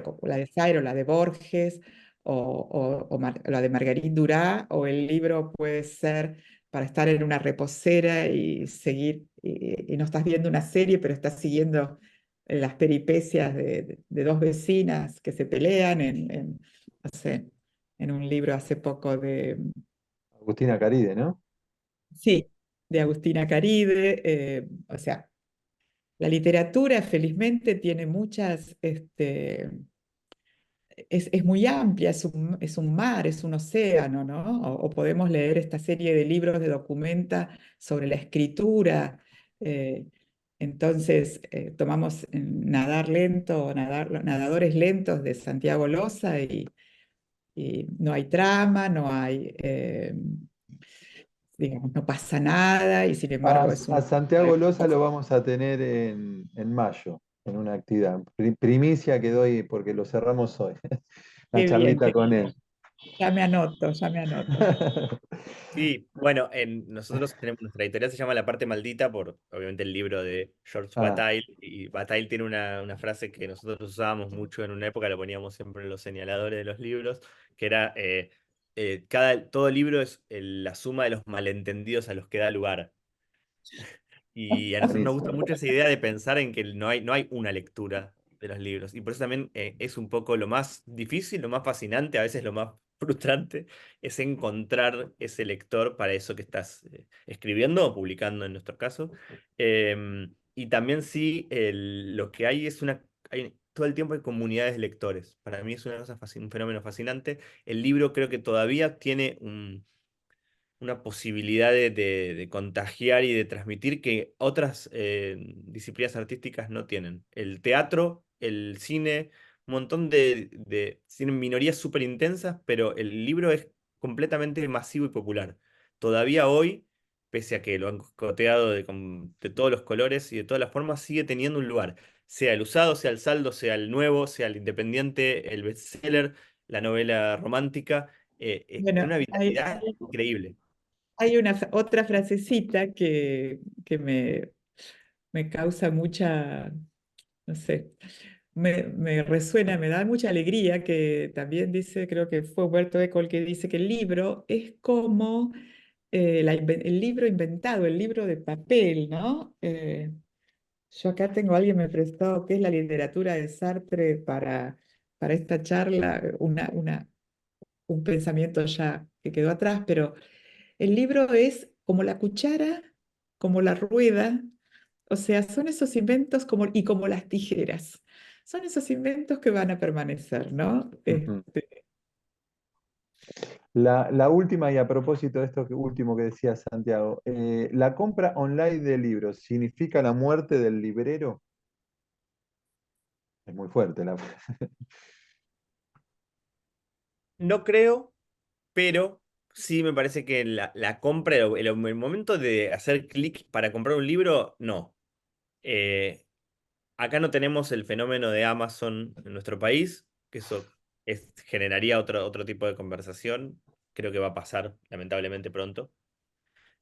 como la de Sairo, la de Borges, la de Marguerite Duras, o el libro puede ser para estar en una reposera y seguir, y no estás viendo una serie, pero estás siguiendo las peripecias de dos vecinas que se pelean no sé, en un libro hace poco Agustina Caride, ¿no? sí, de Agustina Caride. O sea, la literatura felizmente tiene muchas, es muy amplia, es un mar, es un océano, ¿no? O podemos leer esta serie de libros de Documenta sobre la escritura. eh, entonces, tomamos Nadar lento, Nadadores lentos de Santiago Loza y no hay trama, no hay, digamos, no pasa nada y sin embargo es A un... Santiago Loza lo vamos a tener en mayo, en una actividad. Primicia que doy porque lo cerramos hoy. Una Qué bien, charlita con él. ya me anoto, ya me anoto. Sí, bueno, nosotros tenemos nuestra editorial, se llama La Parte Maldita, por obviamente el libro de George Ah, Bataille, y Bataille tiene una frase que nosotros usábamos mucho en una época, lo poníamos siempre en los señaladores de los libros, que era, todo libro es la suma de los malentendidos a los que da lugar. Y a nosotros nos gusta buenísimo. mucho esa idea de pensar en que no hay una lectura de los libros. Y por eso también es un poco lo más difícil, lo más fascinante, a veces lo más frustrante, es encontrar ese lector para eso que estás escribiendo o publicando en nuestro caso. Y también sí, lo que hay es todo el tiempo hay comunidades de lectores. Para mí es una cosa un fenómeno fascinante. El libro creo que todavía tiene una posibilidad de contagiar y de transmitir que otras disciplinas artísticas no tienen. El teatro, el cine, un montón tienen minorías súper intensas, pero el libro es completamente masivo y popular. Todavía hoy, pese a que lo han coteado de todos los colores y de todas las formas, sigue teniendo un lugar. Sea el usado, sea el saldo, sea el nuevo, sea el independiente, el bestseller, la novela romántica, tiene Bueno, una vitalidad increíble. hay otra frasecita que me causa mucha, no sé, me resuena, me da mucha alegría, que también dice, creo que fue Humberto Eco el que dice que el libro es como el libro inventado, el libro de papel, ¿no? Yo acá tengo, alguien me prestó, ¿qué es la literatura de Sartre para esta charla? Un pensamiento ya que quedó atrás, pero el libro es como la cuchara, como la rueda, O sea, son esos inventos y como las tijeras. Son esos inventos que van a permanecer, ¿no? Ujú. La última, y a propósito de esto último que decía Santiago, ¿la compra online de libros significa la muerte del librero? Es muy fuerte la... No creo, pero sí me parece que la compra, el momento de hacer clic para comprar un libro, no. Eh, Acá no tenemos el fenómeno de Amazon en nuestro país, que eso generaría otro tipo de conversación. Creo que va a pasar, lamentablemente, pronto.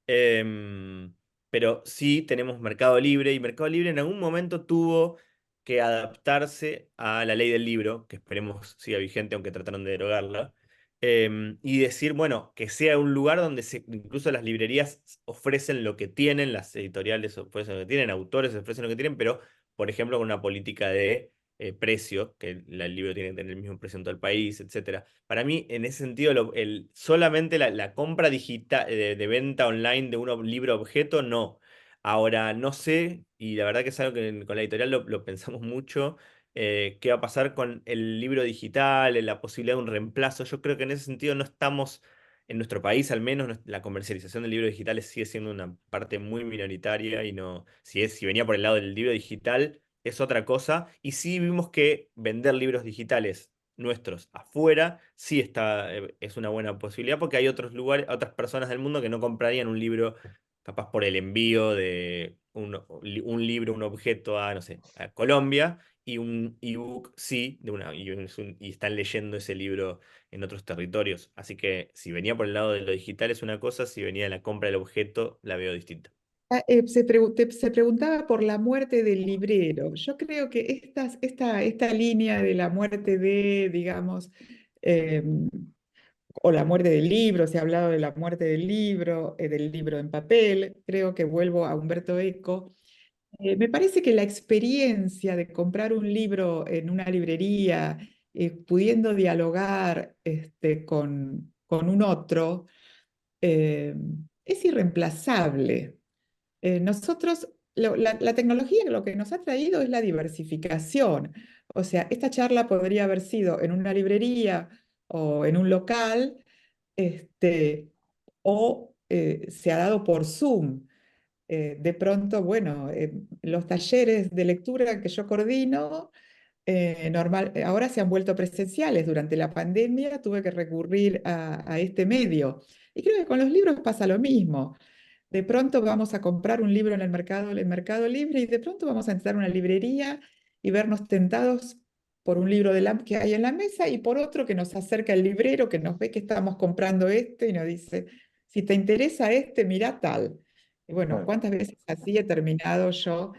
Em, pero sí tenemos Mercado Libre y Mercado Libre en algún momento tuvo que adaptarse a la ley del libro, que esperemos siga vigente, aunque trataron de derogarla, y decir, bueno, que sea un lugar donde incluso las librerías ofrecen lo que tienen, las editoriales ofrecen lo que tienen, autores ofrecen lo que tienen, pero, por ejemplo, con una política de precio, que el libro tiene que tener el mismo precio en todo el país, etcétera. Para mí, en ese sentido, solamente la compra digital de venta online de un libro objeto, no. Ahora, no sé, y la verdad que es algo que con la editorial lo pensamos mucho, qué va a pasar con el libro digital, la posibilidad de un reemplazo. Yo creo que en ese sentido no estamos, en nuestro país al menos, la comercialización del libro digital sigue siendo una parte muy minoritaria y no, si venía por el lado del libro digital, es otra cosa. Y sí vimos que vender libros digitales nuestros afuera, sí es una buena posibilidad porque hay otros lugares, otras personas del mundo que no comprarían un libro capaz por el envío de un libro, un objeto a, no sé, a Colombia y un ebook sí, y están leyendo ese libro en otros territorios. Así que si venía por el lado de lo digital es una cosa, si venía de la compra del objeto la veo distinta. Se preguntaba por la muerte del librero. Yo creo que esta línea de la muerte de, digamos, em, o la muerte del libro, se ha hablado de la muerte del libro en papel, creo que vuelvo a Humberto Eco. Me parece que la experiencia de comprar un libro en una librería, pudiendo dialogar con un otro, eh, es irreemplazable. Nosotros, la tecnología lo que nos ha traído es la diversificación. O sea, esta charla podría haber sido en una librería o en un local, o se ha dado por Zoom. De pronto, bueno, los talleres de lectura que yo coordino, ahora se han vuelto presenciales. Durante la pandemia tuve que recurrir a este medio. Y creo que con los libros pasa lo mismo. De pronto vamos a comprar un libro en el Mercado Libre y de pronto vamos a entrar a una librería y vernos tentados por un libro que hay en la mesa y por otro que nos acerca el librero, que nos ve que estamos comprando este y nos dice, si te interesa este, mira tal. Y bueno, Bueno. ¿cuántas veces así he terminado yo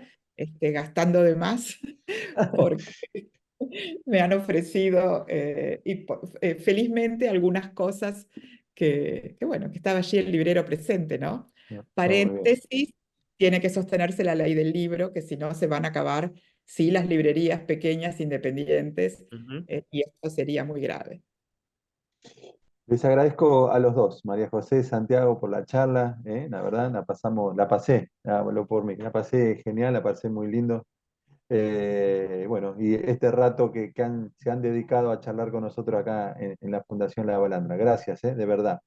gastando de más? Porque me han ofrecido felizmente algunas cosas bueno, que estaba allí el librero presente, ¿no? No, está muy bien. Paréntesis, tiene que sostenerse la ley del libro, que si no se van a acabar, sí, las librerías pequeñas, independientes, Ujú. y esto sería muy grave. Les agradezco a los dos, María José, Santiago, por la charla. La verdad, la pasé, hablo por mí, la pasé genial, la pasé muy lindo. Bueno, y este rato que se han dedicado a charlar con nosotros acá en la Fundación La Balandra. Gracias, de verdad.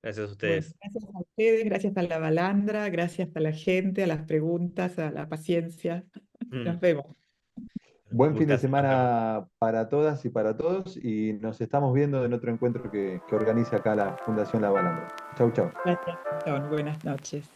Gracias a Bueno, ustedes. gracias a ustedes, gracias a la balandra, gracias a la gente, a las preguntas, a la paciencia. Mm. Nos vemos. Buen fin de Gustazo, nos vemos. semana para todas y para todos y nos estamos viendo en otro encuentro que organiza acá la Fundación La Balandra. Chau, chau. Gracias, Gastón. Buenas noches.